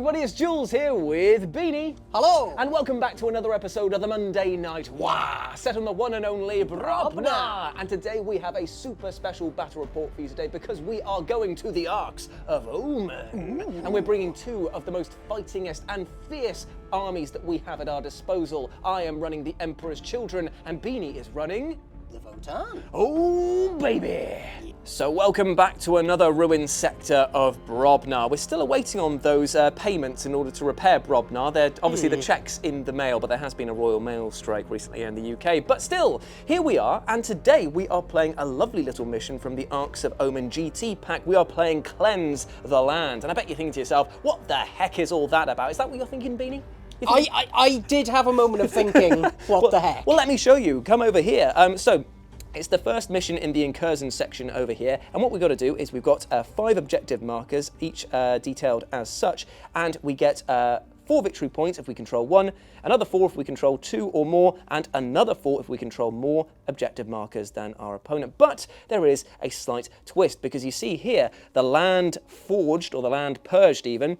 everybody, it's Jules here with Beanie. Hello! And welcome back to another episode of the Monday Night Wah, set on the one and only Brobna. And today we have a super special battle report for you today because we are going to the Arks of Omen. And we're bringing two of the most fightingest and fierce armies that we have at our disposal. I am running the Emperor's Children and Beanie is running The Votann. Oh, baby! So welcome back to another ruined sector of Brobna. We're still awaiting on those payments in order to repair Brobna. They're obviously the check's in the mail, but there has been a Royal Mail strike recently here in the UK. But still, here we are, and today we are playing a lovely little mission from the Arks of Omen GT pack. We are playing Cleanse the Land. And I bet you're thinking to yourself, what the heck is all that about? Is that what you're thinking, Beanie? I did have a moment of thinking, what the heck? Well, let me show you. Come over here. It's the first mission in the incursion section over here, and what we've got to do is we've got 5 objective markers, each detailed as such, and we get 4 victory points if we control 1, another 4 if we control 2 or more, and another 4 if we control more objective markers than our opponent. But there is a slight twist, because you see here, the land forged, or the land purged even,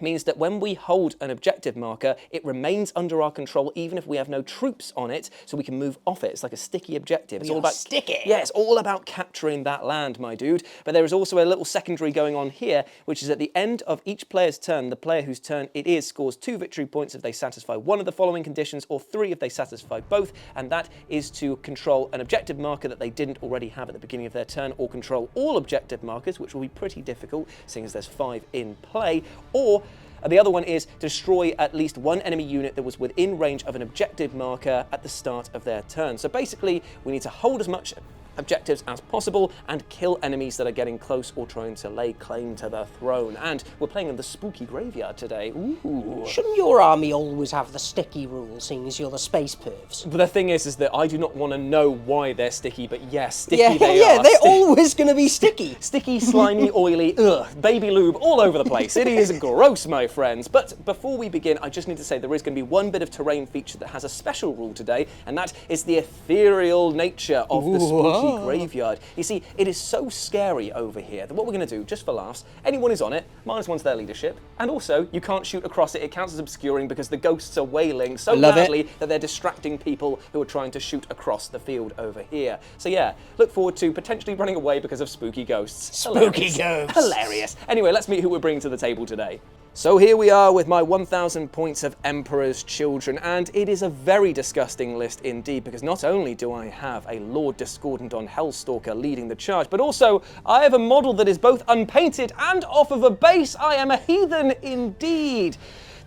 means that when we hold an objective marker, it remains under our control even if we have no troops on it, so we can move off it. It's like a sticky objective. It's all about sticky. Yeah, it's all about capturing that land, my dude. But there is also a little secondary going on here, which is at the end of each player's turn, the player whose turn it is scores 2 victory points if they satisfy one of the following conditions, or 3 if they satisfy both, and that is to control an objective marker that they didn't already have at the beginning of their turn, or control all objective markers, which will be pretty difficult, seeing as there's 5 in play, or the other one is destroy at least one enemy unit that was within range of an objective marker at the start of their turn. So basically, we need to hold as much objectives as possible and kill enemies that are getting close or trying to lay claim to the throne. And we're playing in the spooky graveyard today. Ooh. Shouldn't your army always have the sticky rule, seeing as you're the space pervs? But the thing is that I do not want to know why they're sticky, but yes, sticky they are. Yeah, they're always going to be sticky. Sticky, slimy, oily, baby lube all over the place. It is gross, my friends. But before we begin, I just need to say there is going to be one bit of terrain feature that has a special rule today, and that is the ethereal nature of the spooky graveyard. You see, it is so scary over here that what we're going to do, just for laughs, anyone who's on it, -1's their leadership, and also you can't shoot across it. It counts as obscuring because the ghosts are wailing so loudly that they're distracting people who are trying to shoot across the field over here. So yeah, look forward to potentially running away because of spooky ghosts. Spooky ghosts. Hilarious. Anyway, let's meet who we're bringing to the table today. So here we are with my 1,000 points of Emperor's Children, and it is a very disgusting list indeed, because not only do I have a Lord Discordant on Hellstalker leading the charge, but also I have a model that is both unpainted and off of a base. I am a heathen indeed.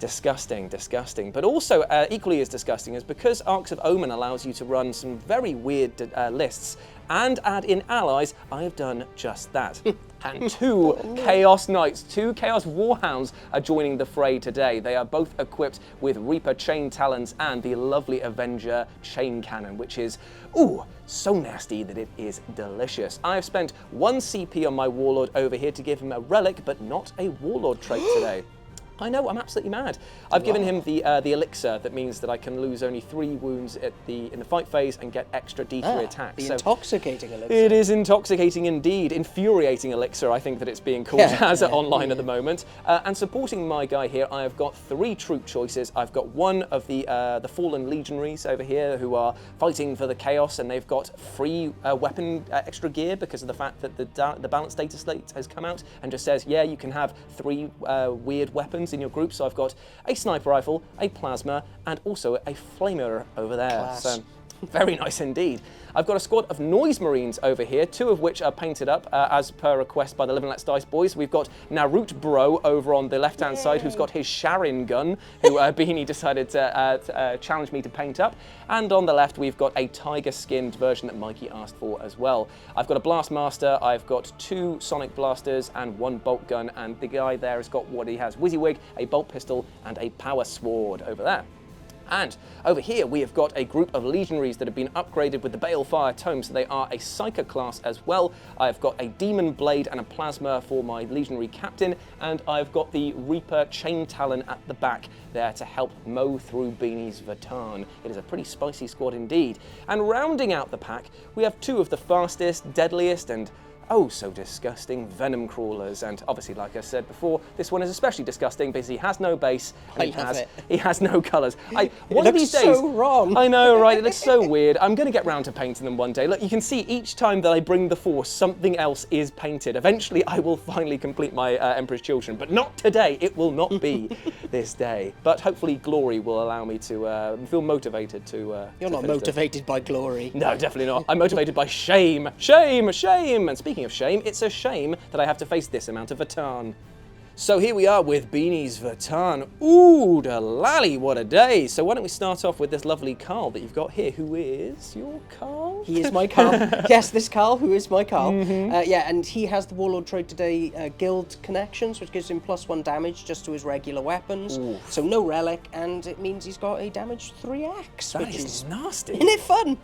Disgusting, disgusting. But also equally as disgusting is because Arks of Omen allows you to run some very weird lists and add in allies, I have done just that. And 2 Chaos Knights, 2 Chaos Warhounds are joining the fray today. They are both equipped with Reaper Chain Talons and the lovely Avenger Chain Cannon, which is, so nasty that it is delicious. I have spent 1 CP on my Warlord over here to give him a relic, but not a Warlord trait today. I know, I'm absolutely mad. I've given him the elixir that means that I can lose only 3 wounds in the fight phase and get extra D3 attacks. The intoxicating elixir. It is intoxicating indeed. Infuriating elixir, I think that it's being called online at the moment. And supporting my guy here, I have got 3 troop choices. I've got 1 of the fallen legionaries over here who are fighting for the chaos, and they've got free weapon extra gear because of the fact that the balance data slate has come out and just says, yeah, you can have 3 weird weapons in your group. So I've got a sniper rifle, a plasma, and also a flamer over there. Class. So very nice indeed. I've got a squad of Noise Marines over here, 2 of which are painted up as per request by the Live and Let's Dice boys. We've got Narut Bro over on the left-hand side, who's got his Sharin gun, who Beanie decided to challenge me to paint up. And on the left, we've got a tiger-skinned version that Mikey asked for as well. I've got a Blastmaster, I've got 2 Sonic Blasters and 1 Bolt Gun, and the guy there has got what he has, WYSIWYG, a Bolt Pistol, and a Power Sword over there. And over here we have got a group of legionaries that have been upgraded with the Balefire Tome, so they are a Psyker class as well. I've got a Demon Blade and a Plasma for my legionary captain, and I've got the Reaper Chain Talon at the back there to help mow through Beanie's Votann. It is a pretty spicy squad indeed. And rounding out the pack, we have 2 of the fastest, deadliest, and oh so disgusting venom crawlers. And obviously, like I said before, this one is especially disgusting because he has no base and he has no colours. One of these days, so wrong. I know, right? It looks so weird. I'm going to get round to painting them one day. Look, you can see each time that I bring the Force, something else is painted. Eventually, I will finally complete my Emperor's Children, but not today. It will not be this day. But hopefully, glory will allow me to feel motivated to. You're not motivated by glory. No, definitely not. I'm motivated by shame. Shame, shame. And speaking of shame, it's a shame that I have to face this amount of Votann. So here we are with Beanie's Votann. Ooh, da lally, what a day. So why don't we start off with this lovely Carl that you've got here. Who is your Carl? He is my Carl. Yes, this Carl, who is my Carl. Yeah, and he has the Warlord trait today, Guild Connections, which gives him +1 damage just to his regular weapons. Ooh. So no relic, and it means he's got a damage 3x, which is nasty. Isn't it fun?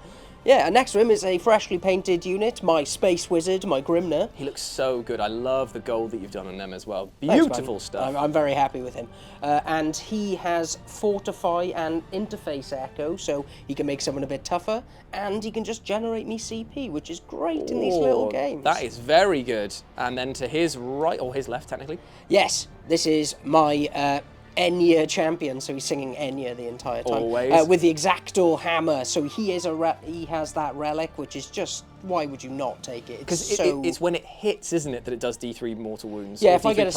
Yeah, and next to him is a freshly painted unit, my Space Wizard, my Grimner. He looks so good. I love the gold that you've done on them as well. Beautiful stuff. I'm very happy with him. And he has Fortify and Interface Echo, so he can make someone a bit tougher, and he can just generate me CP, which is great in these little games. That is very good. And then to his right, or his left technically? Yes, this is my Enya champion, so he's singing Enya the entire time. Always. With the Exactor hammer, so he has that relic, which is just, why would you not take it? Because it's when it hits, isn't it, that it does D3 mortal wounds? Yeah, if you get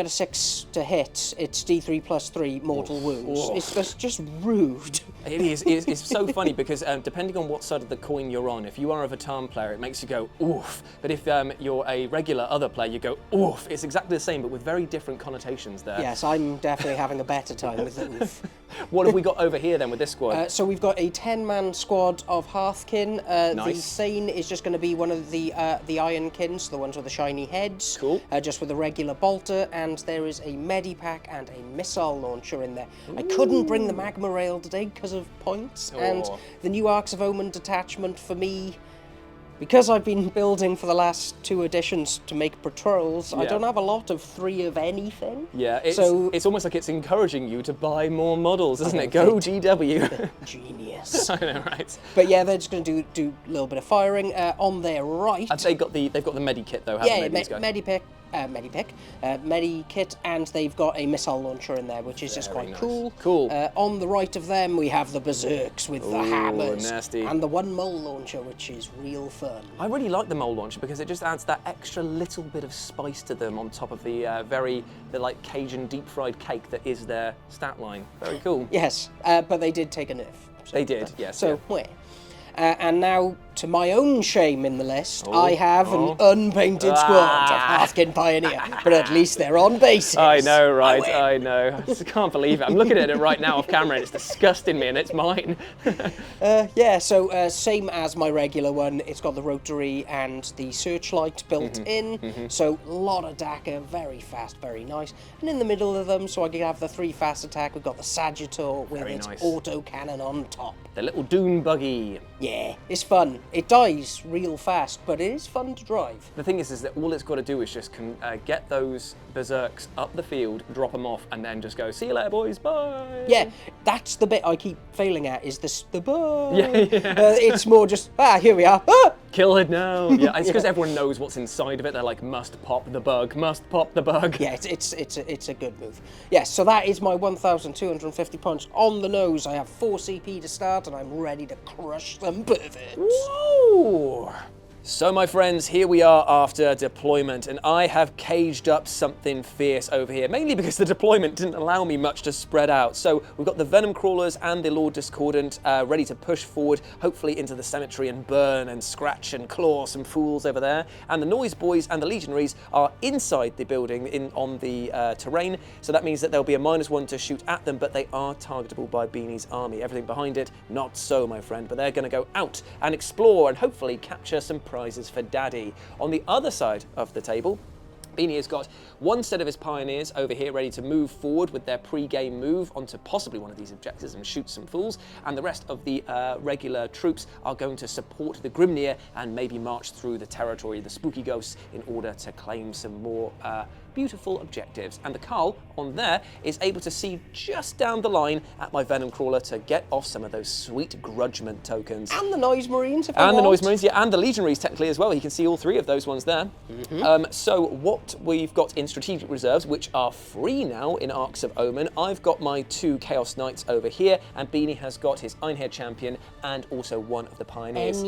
a 6 to hit, it's D3 +3 mortal wounds. It's just rude. It is. It's so funny because depending on what side of the coin you're on, if you are a Votann player, it makes you go oof. But if you're a regular other player, you go oof. It's exactly the same, but with very different connotations there. Yes, I'm definitely having a better time with oof. What have we got over here then with this squad? So we've got a 10-man squad of Hearthkin. Nice. The Thane is just going to be one of the Ironkins, the ones with the shiny heads. Cool. Just with a regular bolter, and there is a Medipack and a missile launcher in there. Ooh. I couldn't bring the Magma Rail today because of points, and the new Arcs of Omen detachment for me, because I've been building for the last 2 editions to make patrols, I don't have a lot of 3 of anything. Yeah, it's almost like it's encouraging you to buy more models, isn't it? Go GW. Genius. I know, right? But yeah, they're just going to do a little bit of firing. On their right... And they've got the Medi-Kit though, haven't they, these guys? Medikit, and they've got a missile launcher in there, which is just quite nice. cool. Cool. On the right of them, we have the Berserks with the hammers. Nasty. And the 1 mole launcher, which is real fun. I really like the mole launcher because it just adds that extra little bit of spice to them on top of the the like Cajun deep fried cake that is their stat line. Very cool. Yes, but they did take a nerf. So they did, yes. So, where? And now, to my own shame in the list, I have an unpainted squad of Hearthkin Pioneer, but at least they're on bases. I know, right? I know. I just can't believe it. I'm looking at it right now off camera and it's disgusting me and it's mine. Yeah, so same as my regular one, it's got the rotary and the searchlight built in, so a lot of DACA, very fast, very nice. And in the middle of them, so I can have the 3 fast attack, we've got the Sagittor with its auto cannon on top. The little dune buggy. Yeah, it's fun. It dies real fast, but it is fun to drive. The thing is that all it's got to do is just get those berserks up the field, drop them off, and then just go, see you later, boys, bye. Yeah, that's the bit I keep failing at, is the bye. Yeah. It's more just, here we are. Kill it now. Yeah, it's because everyone knows what's inside of it. They're like, must pop the bug, must pop the bug. Yeah, it's a good move. Yes, so that is my 1,250 points on the nose. I have 4 CP to start, and I'm ready to crush them perverts. Woo! So my friends, here we are after deployment, and I have caged up something fierce over here, mainly because the deployment didn't allow me much to spread out. So we've got the Venom Crawlers and the Lord Discordant ready to push forward, hopefully into the cemetery and burn and scratch and claw some fools over there. And the Noise Boys and the Legionaries are inside the building on the terrain, so that means that there'll be a -1 to shoot at them, but they are targetable by Beanie's army. Everything behind it, not so, my friend, but they're going to go out and explore and hopefully capture some prizes for Daddy. On the other side of the table, Beanie has got 1 set of his Pioneers over here ready to move forward with their pre-game move onto possibly one of these objectives and shoot some fools, and the rest of the regular troops are going to support the Grimnir and maybe march through the territory of the Spooky Ghosts in order to claim some more beautiful objectives. And the Carl on there is able to see just down the line at my Venom Crawler to get off some of those sweet grudgement tokens. And the Noise Marines, if And the Noise Marines, yeah, and the Legionaries technically as well. He can see all 3 of those ones there. So what we've got in strategic reserves, which are free now in Arcs of Omen, I've got my 2 Chaos Knights over here, and Beanie has got his Ironhair Champion and also one of the Pioneers.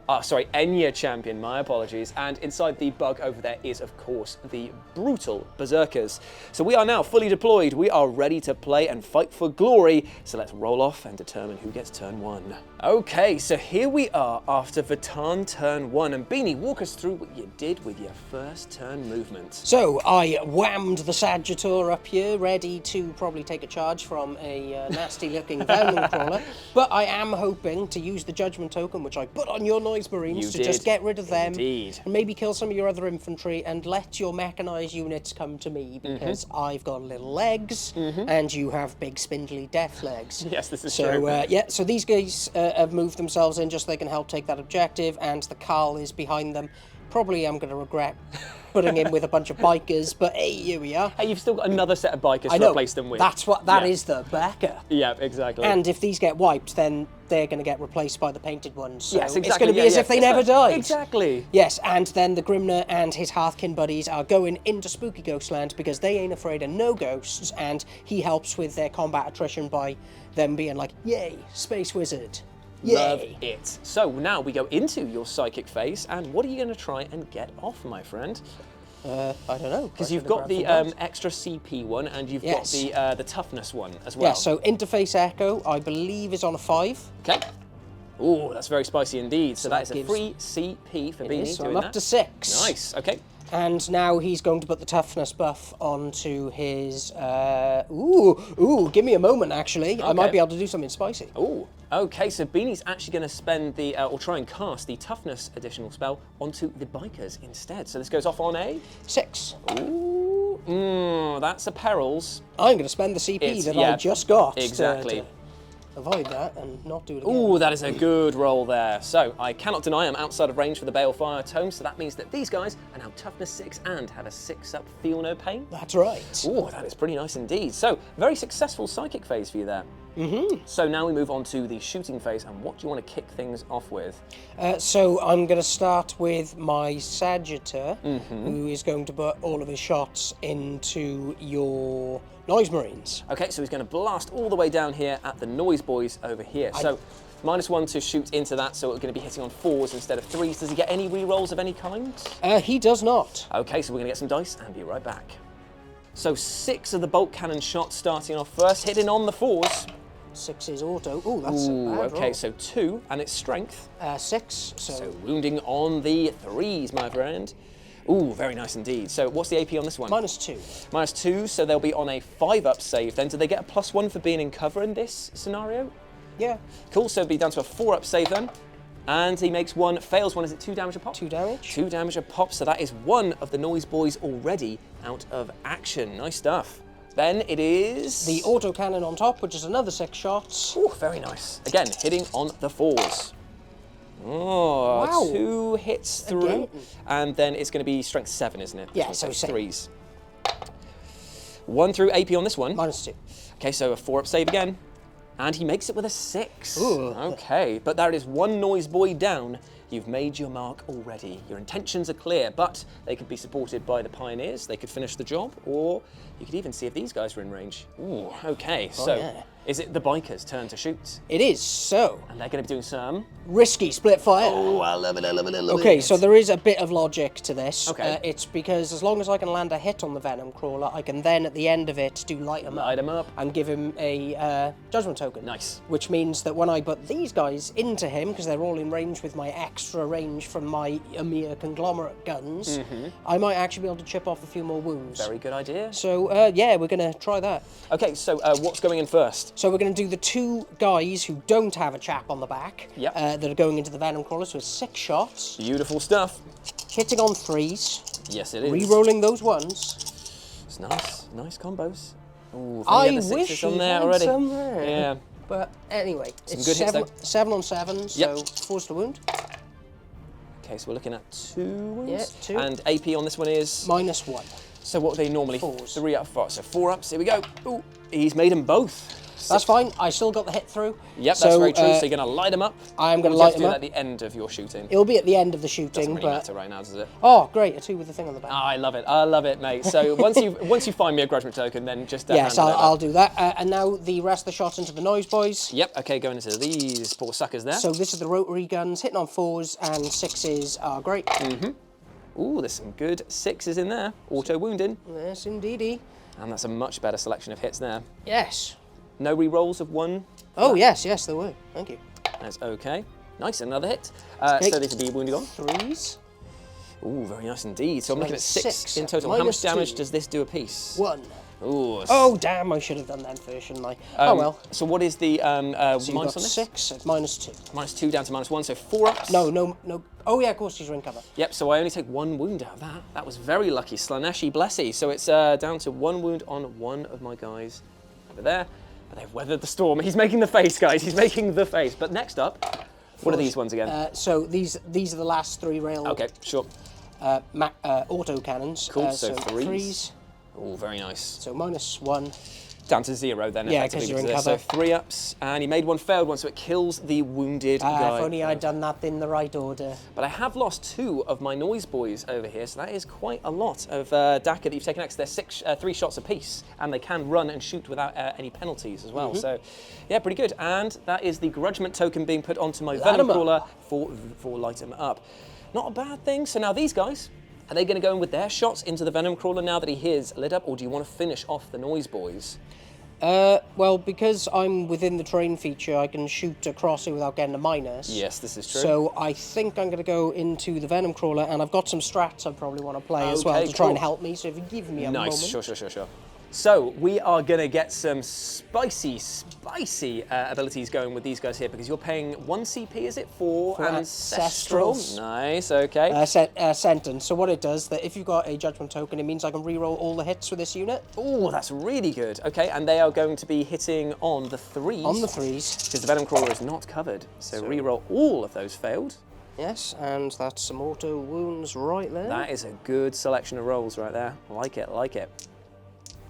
Enya Champion, my apologies. And inside the bug over there is, of course, the brutal Berserkers. So we are now fully deployed. We are ready to play and fight for glory. So let's roll off and determine who gets turn 1. Okay, so here we are after Votann turn 1. And Beanie, walk us through what you did with your first turn movement. So I whammed the Sagittor up here, ready to probably take a charge from a nasty-looking Venom Crawler. But I am hoping to use the Judgment Token, which I put on your Noise Marines to just get rid of them. Indeed. And maybe kill some of your other infantry and let your mechanized units come to me, because I've got little legs and you have big spindly death legs. Yes, this is true. So these guys have moved themselves in just so they can help take that objective, and the Carl is behind them. Probably I'm going to regret putting in with a bunch of bikers, but hey, here we are. Hey, you've still got another set of bikers to replace them with. That's what that is, the backup. Yeah, exactly. And if these get wiped, then they're going to get replaced by the painted ones. So yes, exactly. It's going to be as if they never died. Exactly. Yes, and then the Grimner and his Hearthkin buddies are going into Spooky Ghostland because they ain't afraid of no ghosts, and he helps with their combat attrition by them being like, yay, Space Wizard. Yay. Love it. So now we go into your psychic phase, and what are you going to try and get off, my friend? I don't know. Because you've got the extra CP one, and you've got the toughness one as well. Yeah, so Interface Echo, I believe, is on a 5. Okay. Oh, that's very spicy indeed. So that is a free CP for Beanie. So I'm up to 6. Nice, okay. And now he's going to put the toughness buff onto his... give me a moment, actually. Okay. I might be able to do something spicy. Ooh, okay, so Beanie's actually going to spend the, or try and cast the toughness additional spell onto the bikers instead. So this goes off on a... 6. Ooh, that's a perils. I'm going to spend the CP that I just got. Exactly. To avoid that and not do it again. Ooh, that is a good roll there. So I cannot deny I'm outside of range for the Balefire Tome, so that means that these guys are now toughness 6 and have a 6-up feel no pain. That's right. Ooh, that is pretty nice indeed. So very successful psychic phase for you there. So now we move on to the shooting phase, and what do you want to kick things off with? So I'm going to start with my Sagittor, who is going to put all of his shots into your Noise Marines. Okay, so he's going to blast all the way down here at the Noise Boys over here. So -1 to shoot into that, so we're going to be hitting on 4s instead of 3s. Does he get any re-rolls of any kind? He does not. Okay, so we're going to get some dice and be right back. So 6 of the bolt cannon shots starting off first, hitting on the 4s. 6 is auto. Ooh, that's a bad okay, roll. So 2, and it's strength. 6, so wounding on the 3s, my friend. Ooh, very nice indeed. So what's the AP on this one? -2. -2, so they'll be on a 5-up save then. Do they get a +1 for being in cover in this scenario? Yeah. Cool, so it'll be down to a 4-up save then. And he makes 1, fails 1. Is it 2 damage a pop? 2 damage. 2 damage a pop, so that is 1 of the Noise Boys already out of action. Nice stuff. Then it is... the autocannon on top, which is another 6 shots. Ooh, very nice. Again, hitting on the 4s. Oh, wow. 2 hits through. Again. And then it's going to be strength 7, isn't it? Yeah, so 3s. 1 through AP on this one. -2. Okay, so a 4-up save again. And he makes it with a 6. Ooh. Okay, but there is 1 Noise Boy down. You've made your mark already. Your intentions are clear, but they could be supported by the Pioneers. They could finish the job, or you could even see if these guys are in range. Ooh, okay, so is it the bikers' turn to shoot? It is, so. And they're going to be doing some... risky split fire. Oh, I love it, I love it, I love it. Okay, so there is a bit of logic to this. Okay. It's because as long as I can land a hit on the Venom Crawler, I can then, at the end of it, do light him up. And give him a Judgment Token. Nice. Which means that when I put these guys into him, because they're all in range with my extra range from my Emir Conglomerate guns, I might actually be able to chip off a few more wounds. Very good idea. So, yeah, we're going to try that. Okay, so what's going in first? So we're going to do the 2 guys who don't have a chap on the back that are going into the Venom Crawler, so it's 6 shots. Beautiful stuff. Hitting on 3s. Yes, it is. Re-rolling those 1s. It's nice. Nice combos. Ooh, I the wish on you there had already. some there. Yeah. But anyway, Some it's good hits, though. 7 on 7, so 4s to wound. Okay, so we're looking at 2 wounds. Yeah, 2. And AP on this one is? -1. So what are they normally? 4s. 3 up, 4. So 4 ups. Here we go. Ooh, he's made them both. That's fine. I still got the hit through. Yep, that's very true. So you're going to light them up. I'm going to light them up. At the end of your shooting. It'll be at the end of the shooting, Doesn't really matter right now, does it? Oh, great! A 2 with the thing on the back. Oh, I love it, mate. So once you find me a grudgment token, then just yes, hand it over. I'll do that. And now the rest of the shots into the noise boys. Yep. Okay, going into these poor suckers there. So this is the rotary guns hitting on 4s and 6s are great. Ooh, there's some good 6s in there. Auto wounding. Yes, indeedy. And that's a much better selection of hits there. Yes. No re-rolls of 1. Oh yes, there were. Thank you. That's okay. Nice, another hit. So this would be wounding on. 3s. Ooh, very nice indeed. So I'm looking at 6 in total. Minus How much damage 2. does this do a piece? 1. Ooh. Oh damn! I should have done that first, shouldn't I? Oh well. So what is the So minus you've got on this? 6 at -2. -2 down to -1, so 4 ups. No. Oh yeah, of course she's in cover. Yep, so I only take 1 wound out of that. That was very lucky. Slaneshi blessy. So it's down to 1 wound on one of my guys over there. But they've weathered the storm. He's making the face, guys. He's making the face. But next up, what are these ones again? So these are the last 3 rail. Okay, sure. Auto cannons. Cool, so 3s. 3s. Oh, very nice. So -1. Down to 0 then, Yeah, effectively. 'cause you're in because there's, cover. So 3 ups, and he made 1 failed one, so it kills the wounded guy. If only I'd done that in the right order. But I have lost 2 of my noise boys over here, so that is quite a lot of DACA that you've taken out. They're 3 shots apiece, and they can run and shoot without any penalties as well. So, yeah, pretty good. And that is the grudgment token being put onto my Venom Crawler for light him up. Not a bad thing. So now these guys, are they going to go in with their shots into the Venom Crawler now that he is lit up, or do you want to finish off the noise boys? Well, because I'm within the terrain feature, I can shoot across it without getting a minus. Yes, this is true. So I think I'm going to go into the Venom Crawler, and I've got some strats I probably want to play as well Okay, to try and cool. help me. So if you give me a moment. Nice, sure. So we are going to get some spicy abilities going with these guys here, because you're paying 1 CP, is it, for Ancestral? Ancestrals. Nice, okay. Sentence. So what it does, that if you've got a Judgment token, it means I can reroll all the hits with this unit. Oh, that's really good. Okay, and they are going to be hitting on the 3s. On the 3s. Because the Venom Crawler is not covered. So reroll all of those failed. Yes, and that's some auto wounds right there. That is a good selection of rolls right there. Like it.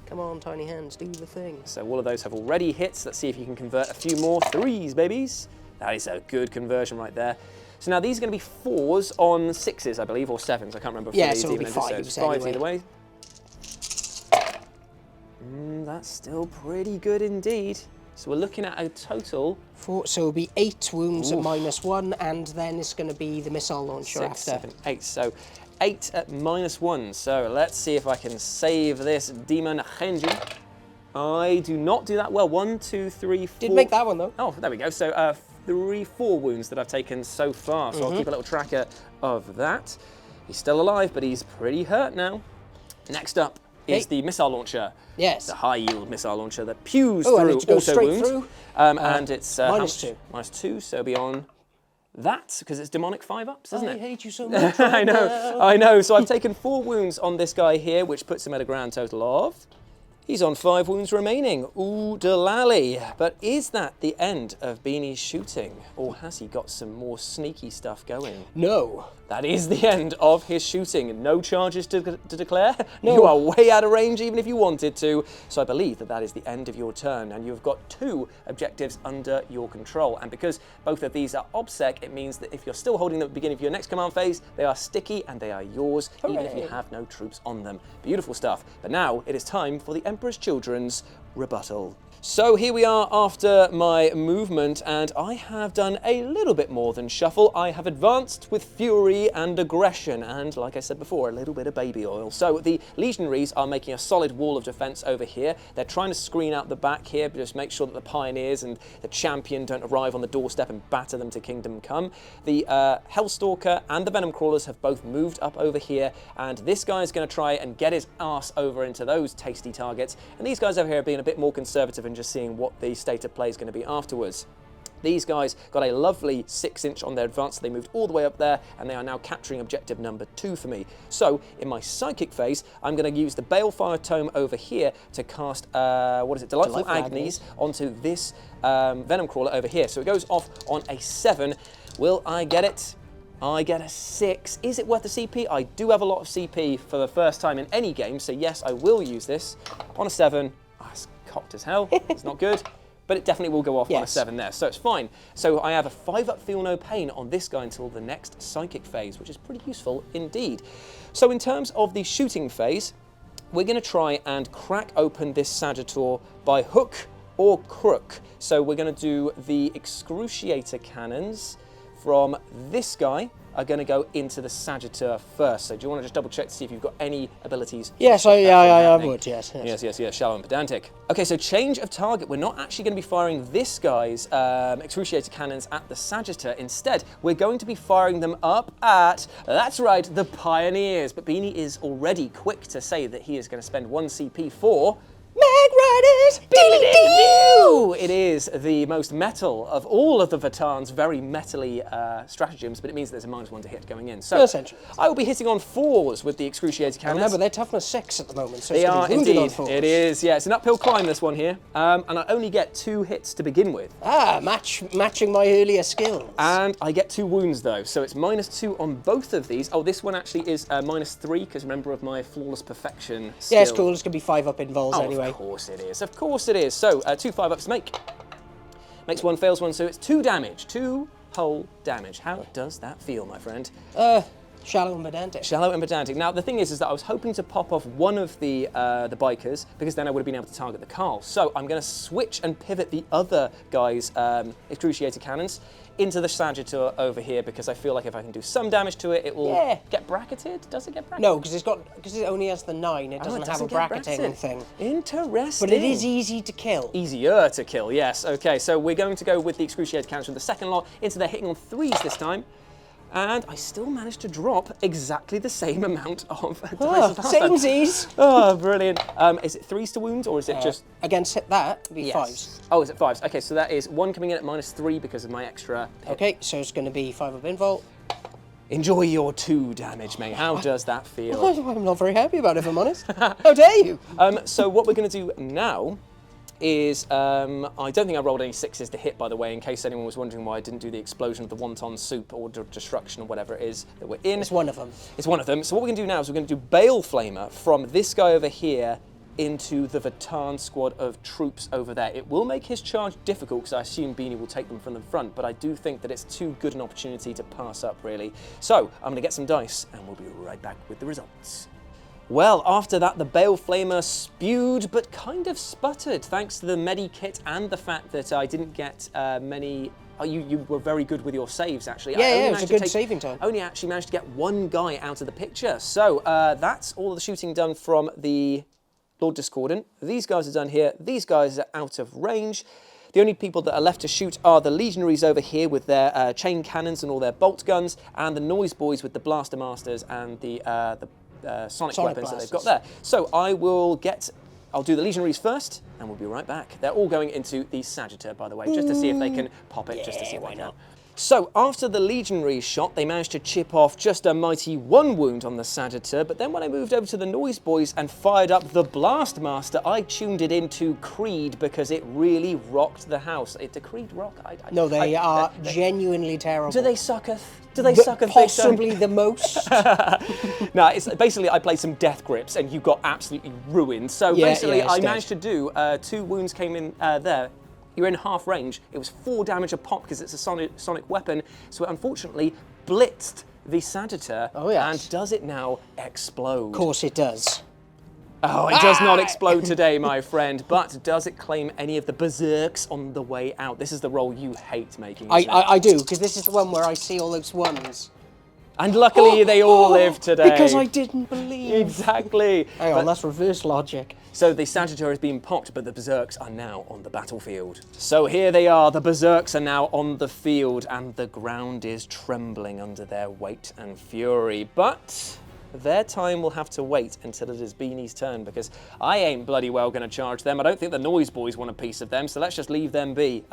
Come on, tiny hands, do the thing. So all of those have already hits. Let's see if you can convert a few more 3s, babies. That is a good conversion right there. So now these are going to be 4s on 6s, I believe, or 7s. I can't remember. Yeah, so it'll be 5s anyway. anyway. Either way. That's still pretty good indeed. So we're looking at a total... So it'll be 8 wounds at -1, and then it's going to be the missile launcher 6, after. 7, 8. So 8 at -1. So let's see if I can save this Demon Genji. I do not do that well. 1, 2, 3, 4. Did make that one though. Oh, there we go. So 4 wounds that I've taken so far. So I'll keep a little tracker of that. He's still alive, but he's pretty hurt now. Next up is the missile launcher. Yes. The high yield missile launcher that pews I through need to go auto straight wound. through. And it's -2. -2, so be on that, because it's demonic 5 ups, isn't I it? hate you so much. I know. So I've taken 4 wounds on this guy here, which puts him at a grand total of... He's on 5 wounds remaining. Ooh, delally. But is that the end of Beanie's shooting? Or has he got some more sneaky stuff going? No. That is the end of his shooting. No charges to declare. No. You are way out of range even if you wanted to. So I believe that that is the end of your turn, and you've got 2 objectives under your control. And because both of these are OBSEC, it means that if you're still holding them at the beginning of your next command phase, they are sticky and they are yours, even if you have no troops on them. Beautiful stuff. But now it is time for the Emperor's Children's rebuttal. So here we are after my movement, and I have done a little bit more than shuffle. I have advanced with fury and aggression, and like I said before, a little bit of baby oil. So the legionaries are making a solid wall of defense over here. They're trying to screen out the back here, but just make sure that the pioneers and the champion don't arrive on the doorstep and batter them to kingdom come. The Hellstalker and the Venom Crawlers have both moved up over here, and this guy is going to try and get his ass over into those tasty targets, and these guys over here are being a bit more conservative and just seeing what the state of play is going to be afterwards. These guys got a lovely 6-inch on their advance, so they moved all the way up there, and they are now capturing objective number 2 for me. So, in my psychic phase, I'm going to use the Balefire Tome over here to cast, Delightful Agonies onto this Venom Crawler over here. So it goes off on a 7. Will I get it? I get a 6. Is it worth the CP? I do have a lot of CP for the first time in any game, so yes, I will use this. On a 7, it's cocked as hell. It's not good, but it definitely will go off on a 7 there, so it's fine. So I have a 5-up Feel No Pain on this guy until the next Psychic phase, which is pretty useful indeed. So in terms of the shooting phase, we're going to try and crack open this Sagittor by hook or crook. So we're going to do the Excruciator cannons from this guy are going to go into the Sagittor first. So do you want to just double check to see if you've got any abilities? Yes, I would, yes. Yes, shallow and pedantic. Okay, so change of target. We're not actually going to be firing this guy's Excruciator cannons at the Sagittor. Instead, we're going to be firing them up at, that's right, the Pioneers. But Beanie is already quick to say that he is going to spend 1 CP for Mag Riders! It is the most metal of all of the Votann's very metally stratagems, but it means there's a -1 to hit going in. So essentially, I will be hitting on 4s with the Excruciator cannons. Remember, they're toughness 6 at the moment, so they it's are going to be indeed. on 4s. It is, yeah. It's an uphill climb, this one here, and I only get 2 hits to begin with. Matching my earlier skills. And I get 2 wounds though, so it's -2 on both of these. Oh, this one actually is -3 because remember of my flawless perfection skill. Yeah, it's cool. It's going to be 5-up invols anyway. Of course it is. Of course it is. So 2 5-ups to make. Makes 1, fails 1, so it's 2 damage. 2 whole damage. How does that feel, my friend? Shallow and pedantic. Shallow and pedantic. Now the thing is that I was hoping to pop off one of the bikers because then I would have been able to target the Carl. So I'm going to switch and pivot the other guy's Excruciator cannons into the Sagittor over here because I feel like if I can do some damage to it, it will get bracketed. Does it get bracketed? No, because it only has the 9. It doesn't have a bracketing thing. Interesting. But it is easy to kill. Easier to kill, yes. Okay, so we're going to go with the Excruciator cannons from the second lot into their hitting on 3s this time. And I still managed to drop exactly the same amount of samesies. Oh, brilliant. Is it 3s to wound, or is it just... Against that, it'd be 5s. Oh, is it 5s? Okay, so that is 1 coming in at -3 because of my extra hit. Okay, so it's going to be 5-up invol. Enjoy your 2 damage, mate. How does that feel? I'm not very happy about it, if I'm honest. How dare you? So what we're going to do now is, I don't think I rolled any 6s to hit, by the way, in case anyone was wondering why I didn't do the explosion of the wonton soup or destruction or whatever it is that we're in. It's one of them. It's one of them. So what we're going to do now is we're going to do Bale Flamer from this guy over here into the Votann squad of troops over there. It will make his charge difficult because I assume Beanie will take them from the front, but I do think that it's too good an opportunity to pass up, really. So I'm going to get some dice and we'll be right back with the results. Well, after that, the Bale Flamer spewed, but kind of sputtered, thanks to the Medi-Kit and the fact that I didn't get many... Oh, you were very good with your saves, actually. Yeah, it was a good saving time. I only actually managed to get 1 guy out of the picture. So that's all the shooting done from the Lord Discordant. These guys are done here. These guys are out of range. The only people that are left to shoot are the Legionaries over here with their chain cannons and all their bolt guns, and the Noise Boys with the Blaster Masters and the sonic weapons that they've got there. So I'll do the Legionaries first, and we'll be right back. They're all going into the Sagittor, by the way, just to see if they can pop it, just to see if they can. So after the Legionary shot, they managed to chip off just a mighty 1 wound on the Sagittor, but then when I moved over to the Noise Boys and fired up the Blast Master, I tuned it into Creed because it really rocked the house. Did Creed rock? No, they are genuinely terrible. Do they sucketh? Do they sucketh? Possibly the most. No, it's basically I played some death grips and you got absolutely ruined. So basically I managed to do 2 wounds came in there. You're in half range. It was 4 damage a pop because it's a sonic weapon. So it unfortunately blitzed the Sagittor. Oh, yes. And does it now explode? Of course it does. Oh, it does not explode today, my friend. But does it claim any of the berserks on the way out? This is the roll you hate making. I do, because this is the one where I see all those ones. And luckily they all live today. Because I didn't believe. Exactly. Hang on, that's reverse logic. So the Sagittor has been popped, but the Berserks are now on the battlefield. So here they are, the Berserks are now on the field, and the ground is trembling under their weight and fury. But their time will have to wait until it is Beanie's turn, because I ain't bloody well going to charge them. I don't think the Noise Boys want a piece of them, so let's just leave them be.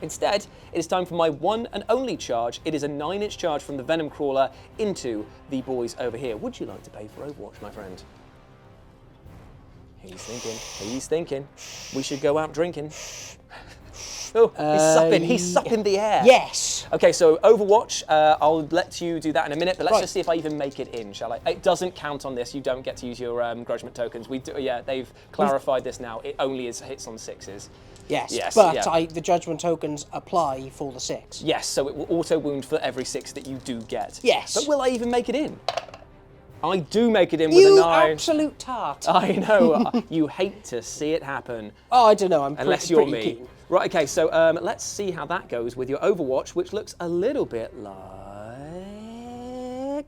Instead, it is time for my one and only charge. It is a 9-inch charge from the Venom Crawler into the boys over here. Would you like to pay for Overwatch, my friend? He's thinking. We should go out drinking. Oh, he's supping the air. Yes. Okay, so Overwatch, I'll let you do that in a minute, but let's Right. just see if I even make it in, shall I? It doesn't count on this. You don't get to use your grudgment tokens. They've clarified this now. It only hits on 6s. Yes, but the judgment tokens apply for the 6. Yes, so it will auto wound for every 6 that you do get. Yes. But will I even make it in? I do make it in with a You 9. absolute tart. I know. You hate to see it happen. Oh, I don't know. I'm Unless pretty you're me. keen. Right, okay, so let's see how that goes with your Overwatch, which looks a little bit like...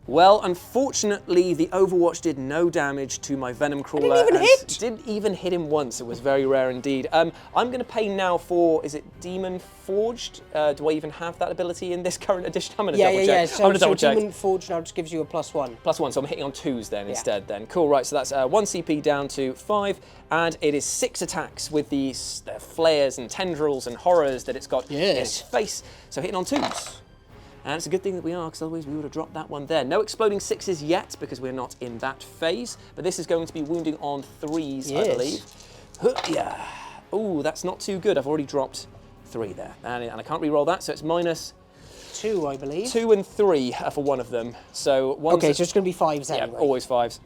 Well, unfortunately, the Overwatch did no damage to my Venom Crawler. Didn't even hit? Didn't even hit him once. It was very rare indeed. I'm going to pay now for, is it Demon Forged? Do I even have that ability in this current edition? I'm going to double check. Yeah. I'm going to double check. Demon Forge now just gives you a +1. +1, so I'm hitting on 2s then instead then. Cool, right, so that's 1 CP down to 5, and it is 6 attacks with these flares and tendrils and horrors that it's got in its face. So hitting on 2s. And it's a good thing that we are, because otherwise we would have dropped that one there. No exploding 6s yet, because we're not in that phase, but this is going to be wounding on 3s, I believe. Yeah. Oh, that's not too good. I've already dropped 3 there, and I can't re-roll that, so it's -2, I believe. 2 and 3 for one of them. So okay, so it's going to be 5s anyway. Yeah, always 5s.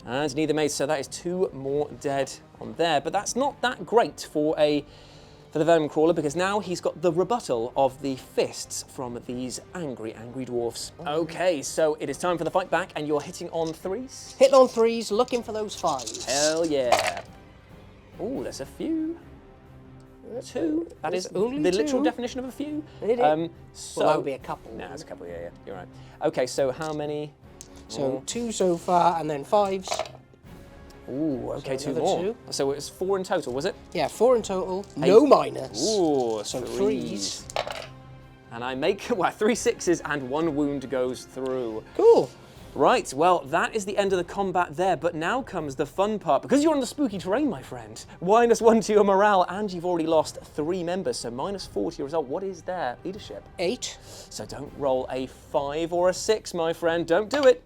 And neither made, so that is 2 more dead on there. But that's not that great for the Venom Crawler, because now he's got the rebuttal of the fists from these angry dwarfs. Okay, so it is time for the fight back, and you're hitting on 3s? Hitting on 3s, looking for those 5s. Hell yeah. Oh, there's a few. 2. That is only the literal 2. definition of a few. So well, that would be a couple. No, it's a couple, yeah, you're right. Okay, so how many? So 2 so far, and then 5s. Ooh, okay, So 2 more. 2. So it was 4 in total, was it? Yeah, 4 in total, no minus. Ooh, so 3s. And I make, 3 6s and 1 wound goes through. Cool. Right, well, that is the end of the combat there, but now comes the fun part. Because you're on the spooky terrain, my friend, -1 to your morale, and you've already lost 3 members, so -4 to your result. What is their leadership? 8. So don't roll a 5 or a 6, my friend. Don't do it.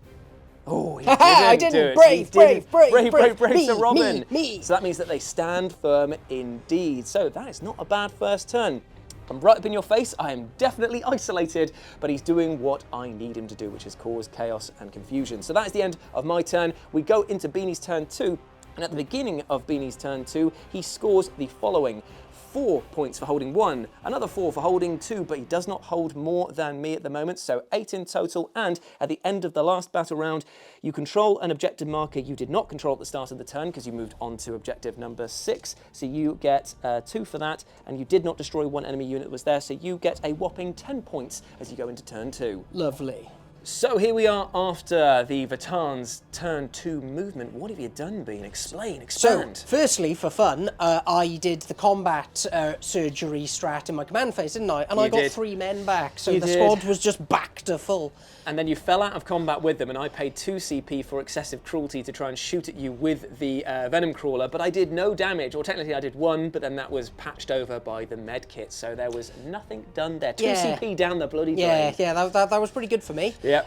Oh, he didn't I do didn't. it. Brave. Brave, so Robin. Me. So that means that they stand firm indeed. So that is not a bad first turn. I'm right up in your face. I am definitely isolated, but he's doing what I need him to do, which is cause chaos and confusion. So that is the end of my turn. We go into Beanie's turn 2, and at the beginning of Beanie's turn 2, he scores the following: 4 points for holding 1, another 4 for holding 2, but he does not hold more than me at the moment, so 8 in total. And at the end of the last battle round, you control an objective marker you did not control at the start of the turn because you moved on to objective number 6. So you get 2 for that, and you did not destroy 1 enemy unit that was there, so you get a whopping 10 points as you go into turn 2. Lovely. So here we are after the Votann's turn 2 movement. What have you done, Bean? Explain, expand. So, firstly, for fun, I did the combat surgery strat in my command phase, didn't I? And I got 3 men back, so the squad was just back to full. And then you fell out of combat with them, and I paid 2 CP for excessive cruelty to try and shoot at you with the Venom Crawler, but I did no damage, or technically I did 1, but then that was patched over by the med kit, so there was nothing done there. 2 CP down the bloody drain. Yeah, that was pretty good for me. Yeah.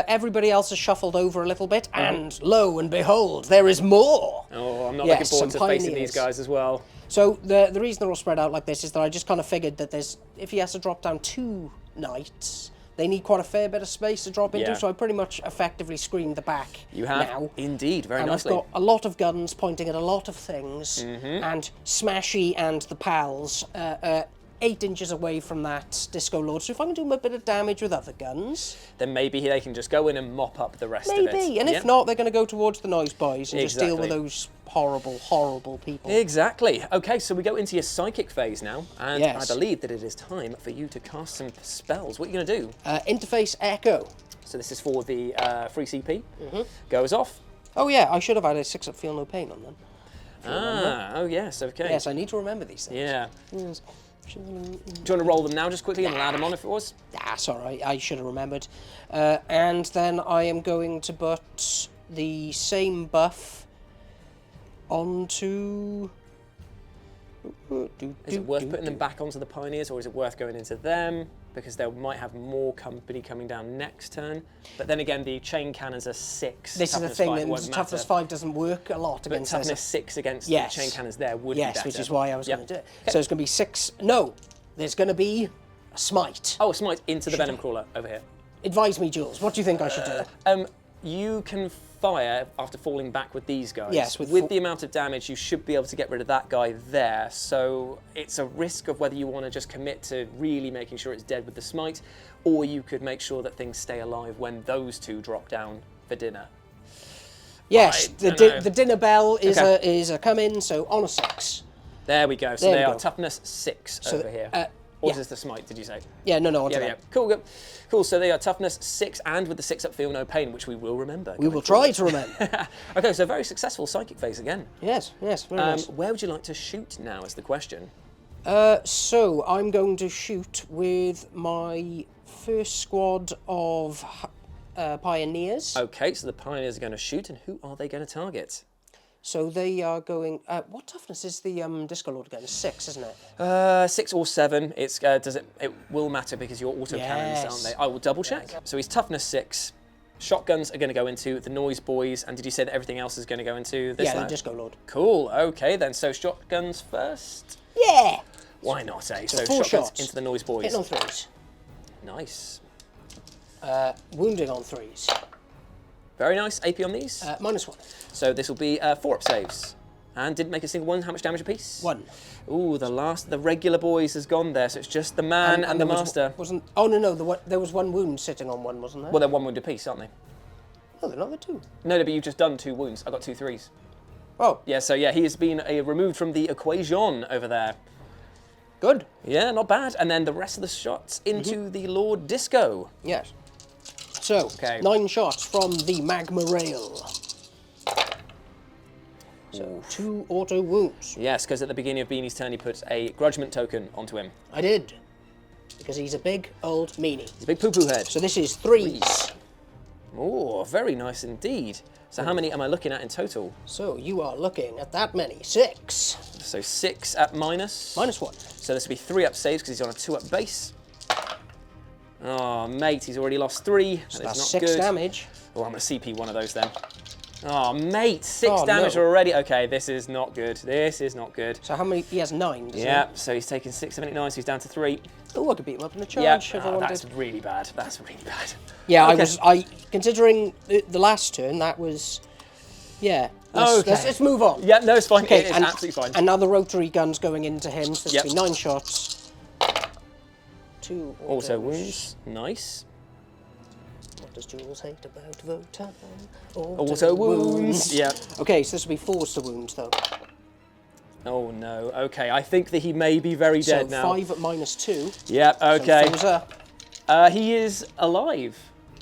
Everybody else has shuffled over a little bit, and lo and behold, there is more. Oh, I'm not looking forward to facing these guys as well. So the reason they're all spread out like this is that I just kind of figured that if he has to drop down 2 knights, they need quite a fair bit of space to drop into, so I pretty much effectively screened the back. You have, now. Indeed, very and nicely. I've got a lot of guns pointing at a lot of things, and Smashy and the pals 8 inches away from that Disco Lord, so if I can do a bit of damage with other guns... Then maybe they can just go in and mop up the rest of it. Maybe, and if not, they're going to go towards the Noise Boys and just deal with those horrible, horrible people. Exactly. Okay, so we go into your psychic phase now, and I believe that it is time for you to cast some spells. What are you going to do? Interface Echo. So this is for the free CP. Goes off. Oh yeah, I should have had a 6-up Feel No Pain on then. Oh yes, okay. Yes, I need to remember these things. Yeah. Do you want to roll them now just quickly and add them on if it was? That's all right, I should have remembered. And then I am going to put the same buff onto... Is it worth putting them back onto the Pioneers, or is it worth going into them? Because they might have more company coming down next turn. But then again, the chain cannons are 6. This is the thing, that toughness 5 doesn't work a lot against this. But toughness 6 against the chain cannons there would be better. Yes, which is why I was going to do it. Okay. So it's going to be 6... No, there's going to be smite. Oh, smite into the venom crawler over here. Advise me, Jules. What do you think I should do? You can fire after falling back with these guys. Yes, with the amount of damage, you should be able to get rid of that guy there. So it's a risk of whether you want to just commit to really making sure it's dead with the smite, or you could make sure that things stay alive when those two drop down for dinner. Yes, the dinner bell is a come in, so on a 6. There we go. So they are toughness 6 over here. Or is this the smite, did you say? Yeah, no, yeah. Cool, good. Cool, so they are toughness 6, and with the 6 up, feel no pain, which we will remember. We will try to remember. Okay, so very successful psychic phase again. Yes, very nice. Where would you like to shoot now is the question. So I'm going to shoot with my first squad of pioneers. Okay, so the pioneers are going to shoot, and who are they going to target? So they are going. What toughness is the Disco Lord again? 6, isn't it? 6 or 7. It's it will matter because your auto cannons, aren't they? I will double check. So he's toughness 6. Shotguns are going to go into the Noise Boys, and did you say that everything else is going to go into this? Yeah, the Disco Lord. Cool. Okay, then. So shotguns first. Yeah. Why not? So 4 shotguns shots into the Noise Boys. Hitting on 3s. Nice. Wounding on 3s. Very nice. AP on these. -1. So this will be 4 up saves. And didn't make a single one. How much damage apiece? 1. Ooh, the regular boys has gone there, so it's just the man and the master. Oh, no, there was 1 wound sitting on 1, wasn't there? Well, they're 1 wound apiece, aren't they? No, they're not, they're 2. No, but you've just done 2 wounds. I got 2 3s. Oh. Yeah, so yeah, he has been removed from the equation over there. Good. Yeah, not bad. And then the rest of the shots into the Lord Disco. Yes. So, 9 shots from the magma rail. So, 2 auto wounds. Yes, because at the beginning of Beanie's turn, he put a grudgment token onto him. I did. Because he's a big old meanie. He's a big poo-poo head. So this is 3s. Oh, very nice indeed. So how many am I looking at in total? So you are looking at that many. 6. So 6 at minus. -1. So this will be 3 up saves because he's on a 2 up base. Oh, mate, he's already lost 3. So that is that's not 6 good. damage. Oh, I'm going to CP one of those then. Oh, mate, 6 damage already. Okay, this is not good. This is not good. So how many? He has 9, doesn't he? Yeah, so he's taken 6, 7, 8, 9, so he's down to 3. Oh, I could beat him up in a charge if I wanted. That's really bad. That's really bad. Yeah, okay. Considering the last turn, that was, yeah. Let's move on. Yeah, no, it's fine. Okay, It's absolutely fine. And now the rotary gun's going into him, so this will be 9 shots. 2 auto wounds. Nice. What does Jules hate about Votann? Auto wounds. Yeah. Okay, so this will be 4 to wounds, though. Oh, no. Okay, I think that he may be very dead now. So 5 at -2. Yeah, okay. So 4's up. He is alive.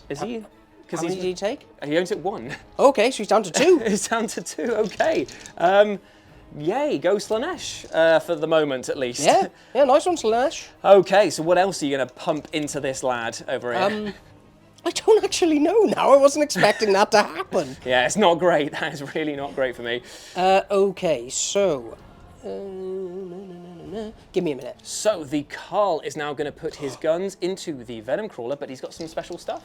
Is he? How many did he take? He only took 1. Okay, so he's down to 2. He's down to 2, okay. Yay, go Slanesh, for the moment at least. Yeah, nice one, Slanesh. Okay, so what else are you going to pump into this lad over here? I don't actually know now. I wasn't expecting that to happen. Yeah, it's not great. That is really not great for me. Okay, so... Give me a minute. So the Carl is now going to put his guns into the Venom Crawler, but he's got some special stuff.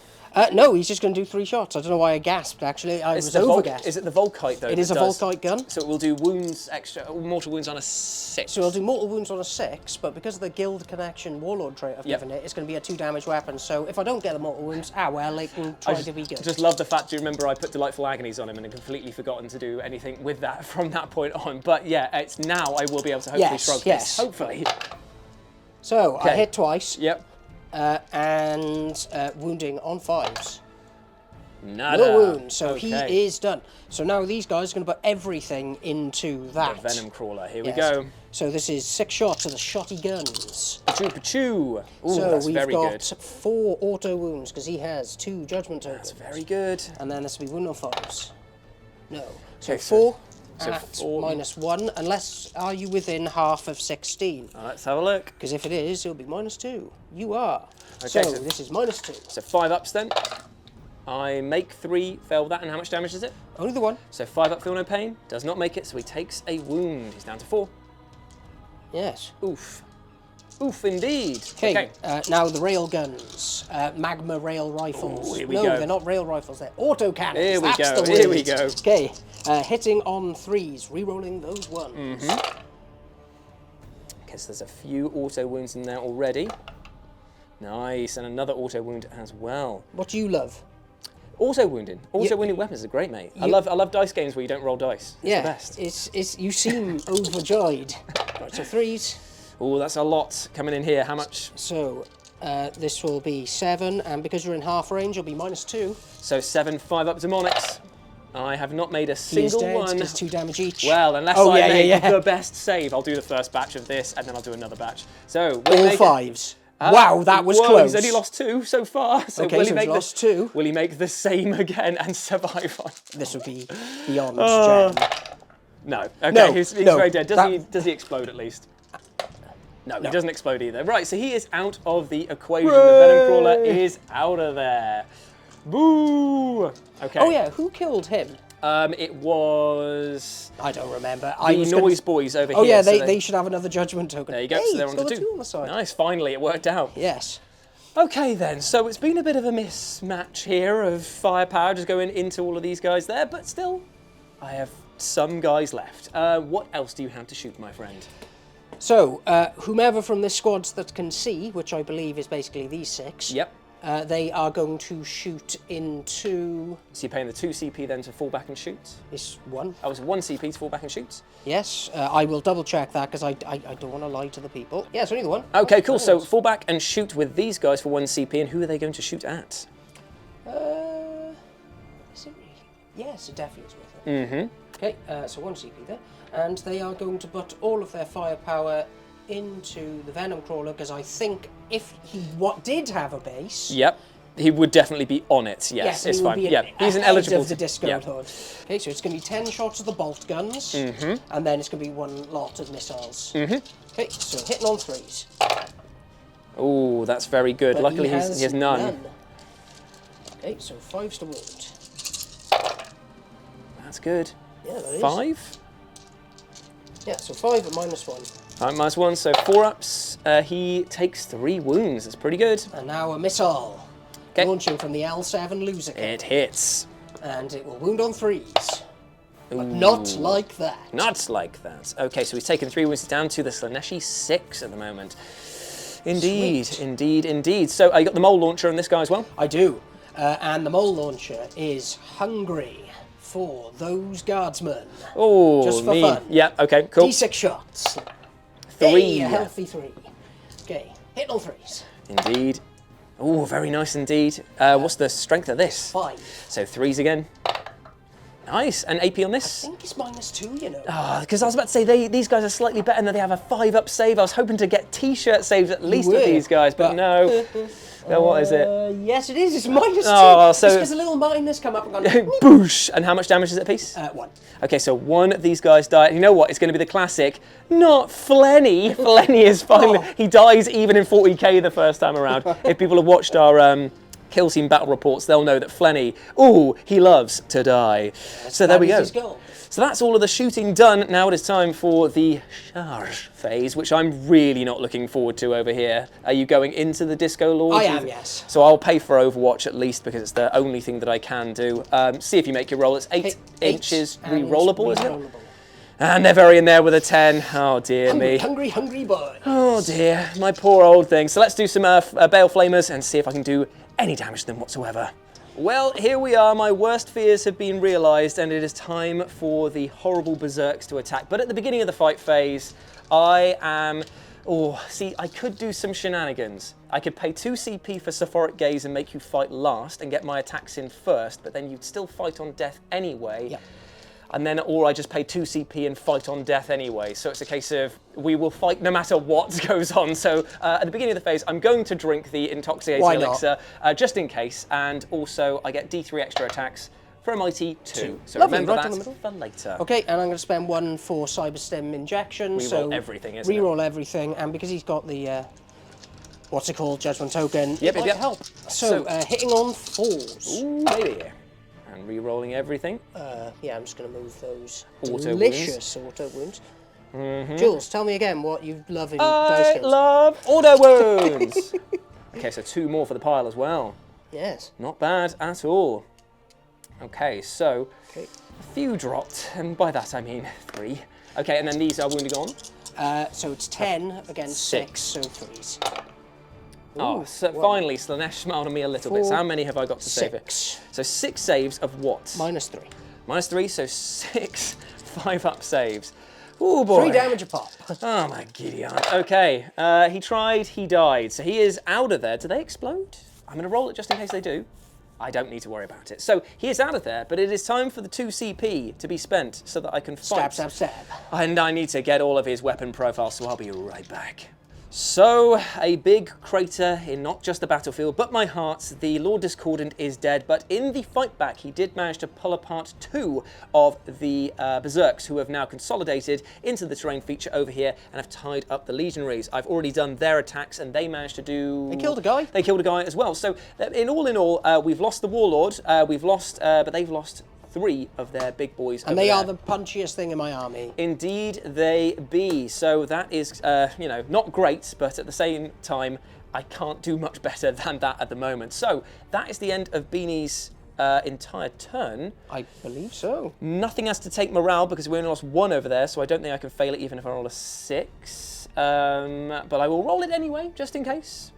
No, he's just going to do 3 shots. I don't know why I gasped, actually. I was over-gasped. Is it the Volkite, though? It is a Volkite gun. So it will do wounds extra, mortal wounds on a 6. So it'll do mortal wounds on a 6, but because of the Guild Connection Warlord trait I've given it, it's going to be a 2 damage weapon. So if I don't get the mortal wounds, well, it can try to be good. I just love the fact, do you remember I put Delightful Agonies on him and had completely forgotten to do anything with that from that point on. But yeah, it's now I will be able to hopefully shrug this. Hopefully. So I hit twice. Yep. And wounding on 5s. Nada. No wounds, so he is done. So now these guys are going to put everything into that. The Venom Crawler, here we go. So this is 6 shots of the shotty guns. Pachoo. Ooh, so that's we've very got good. 4 auto wounds because he has 2 judgment tokens. That's very good. And then this will be wound on 5s. No. So Okay, 4 so at 4 -1, unless are you within half of 16? Let's have a look. Because if it is, it'll be -2. You are. Okay, so this is -2. So 5 ups then. I make 3, fail with that, and how much damage is it? Only the 1. So 5 up, feel no pain, does not make it, so he takes a wound. He's down to 4. Yes. Oof. Oof, indeed. Okay. Now the rail guns. Magma rail rifles. Ooh, here we no, go. they're not rail rifles, they're auto cannons. Here we That's go, the here word. we go. Okay. Hitting on 3s, re-rolling those 1s. Okay, so there's a few auto wounds in there already. Nice, and another auto wound as well. What do you love? Auto wounding. Auto wounding weapons are great, mate. I love dice games where you don't roll dice. It's the best. It's you seem overjoyed. Right, so 3s. Oh, that's a lot coming in here. How much? So this will be 7, and because you're in half range, it'll be -2. So 7, 5 up demonics. I have not made a He is single dead. one. Does 2 damage each. Well, unless I make the best save, I'll do the first batch of this, and then I'll do another batch. So all 5s. Wow, that was close. He's only lost 2 so far. So okay, so he's lost 2. Will he make the same again and survive on? This would be beyond gem. No. Okay, he's very dead. Does he explode at least? No, he doesn't explode either. Right, so he is out of the equation. The Venom Crawler is out of there. Boo! Okay. Oh yeah, who killed him? It was... I don't remember. The Noise Boys over here. Oh yeah, they should have another judgment token. There you go, Hey, so they're on to 2. On the side. Nice, finally, it worked out. Yes. Okay then, so it's been a bit of a mismatch here of firepower just going into all of these guys there, but still, I have some guys left. What else do you have to shoot, my friend? So, whomever from this squad that can see, which I believe is basically these 6, Yep. they are going to shoot into... So you're paying the 2 CP then to fall back and shoot? This 1. Oh, it's 1 CP to fall back and shoot? Yes, I will double check that because I don't want to lie to the people. Yeah, it's only the 1. Okay, cool. So fall back and shoot with these guys for 1 CP, and who are they going to shoot at? Is it really? Yes, it definitely is worth it. Mm-hmm. Okay, so 1 CP there. And they are going to put all of their firepower into the Venom Crawler because I think if he did have a base... Yep. He would definitely be on it, yes, it's fine. Yeah, he's an eligible... of the Disco Hood. Okay, so it's going to be 10 shots of the bolt guns, and then it's going to be 1 lot of missiles. Okay, so hitting on 3s. Oh, that's very good. But luckily he has none. Okay, so 5s to wound. That's good. Yeah, that is. 5? Yeah, so 5 at -1. Alright, -1, so 4 ups. He takes 3 wounds. That's pretty good. And now a missile. Okay. Launching from the L7 loser kit. It hits. And it will wound on 3s. But not like that. Not like that. Okay, so he's taken 3 wounds down to the Slaneshi 6 at the moment. Indeed, Sweet. indeed. So you got the mole launcher on this guy as well? I do. And the mole launcher is hungry for those guardsmen. Oh, just for fun. Yeah, okay, cool. D6 shots. 3. Hey, a healthy 3. Okay, hit on 3s. Indeed. Oh, very nice indeed. What's the strength of this? 5. So 3s again. Nice. And AP on this? I think it's -2, you know. Because I was about to say, these guys are slightly better, and they have a 5-up save. I was hoping to get T-shirt saves at least with these guys, but no. What is it? Yes, it is. It's -2. Oh, so there's a little minus come up and gone. Boosh! And how much damage is it a piece? 1. Okay, so 1 of these guys die. You know what? It's going to be the classic. Not Flenny. Flenny is finally... He dies even in 40k the first time around. If people have watched our kill scene battle reports, they'll know that Flenny, he loves to die. So there we go. So that's all of the shooting done. Now it is time for the charge phase, which I'm really not looking forward to over here. Are you going into the Disco Lord? I am, yes. So I'll pay for Overwatch at least because it's the only thing that I can do. See if you make your roll. It's 8 inches re-rollable, isn't it? And they're very in there with a 10. Oh, dear me. Hungry boy. Oh, dear. My poor old thing. So let's do some Bale Flamers and see if I can do any damage to them whatsoever. Well, here we are. My worst fears have been realised, and it is time for the horrible berserks to attack. But at the beginning of the fight phase, I am... see, I could do some shenanigans. I could pay 2 CP for Sephoric Gaze and make you fight last and get my attacks in first, but then you'd still fight on death anyway. Yep. And then, or I just pay 2 CP and fight on death anyway. So it's a case of, we will fight no matter what goes on. So at the beginning of the phase, I'm going to drink the Intoxicating Elixir, just in case. And also, I get D3 extra attacks for a mighty 2. So lovely, remember right that for later. Okay, and I'm going to spend 1 for Cyberstem Injection. Reroll everything, isn't it? Reroll everything, and because he's got the, what's it called, Judgment Token, Yep. help. So hitting on 4s. Ooh, baby. And re-rolling everything. Yeah, I'm just going to move those Auto delicious auto wounds. Jules, tell me again what you love in dice I games. love auto wounds. Okay, so 2 more for the pile as well. Yes. Not bad at all. Okay, so a few dropped, and by that I mean 3. Okay, and then these are wounding on. So it's 10 against 6, so 3s. Oh, so finally, Slaanesh smiled on me a little bit. So how many have I got to save it? 6. So 6 saves of what? -3. -3, so 6 5-up saves. Oh boy. 3 damage a pop. Oh my giddy aunt. Okay, he tried, he died. So he is out of there. Do they explode? I'm going to roll it just in case they do. I don't need to worry about it. So he is out of there, but it is time for the 2 CP to be spent so that I can fight. Stab, stab, stab. And I need to get all of his weapon profiles, so I'll be right back. So, a big crater in not just the battlefield, but my heart. The Lord Discordant is dead, but in the fight back, he did manage to pull apart 2 of the Berserks, who have now consolidated into the terrain feature over here and have tied up the Legionaries. I've already done their attacks, and they managed to do... They killed a guy. They killed a guy as well. So, in all, we've lost the Warlord, we've lost, but they've lost 3 of their big boys. And they are the punchiest thing in my army. Indeed they be. So that is, you know, not great, but at the same time, I can't do much better than that at the moment. So that is the end of Beanie's entire turn. I believe so. Nothing has to take morale because we only lost 1 over there, so I don't think I can fail it even if I roll a 6. But I will roll it anyway, just in case.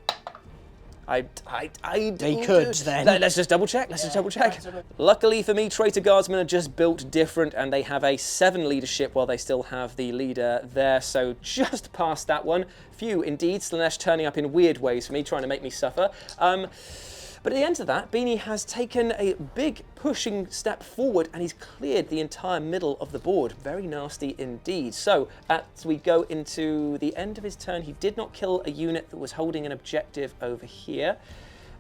They could then. Let's just double check. Let's just double check. Luckily for me, Traitor Guardsmen are just built different, and they have a 7 leadership while they still have the leader there. So just past that one. Phew, indeed. Slaanesh turning up in weird ways for me, trying to make me suffer. But at the end of that, Beanie has taken a big pushing step forward and he's cleared the entire middle of the board. Very nasty indeed. So as we go into the end of his turn, he did not kill a unit that was holding an objective over here.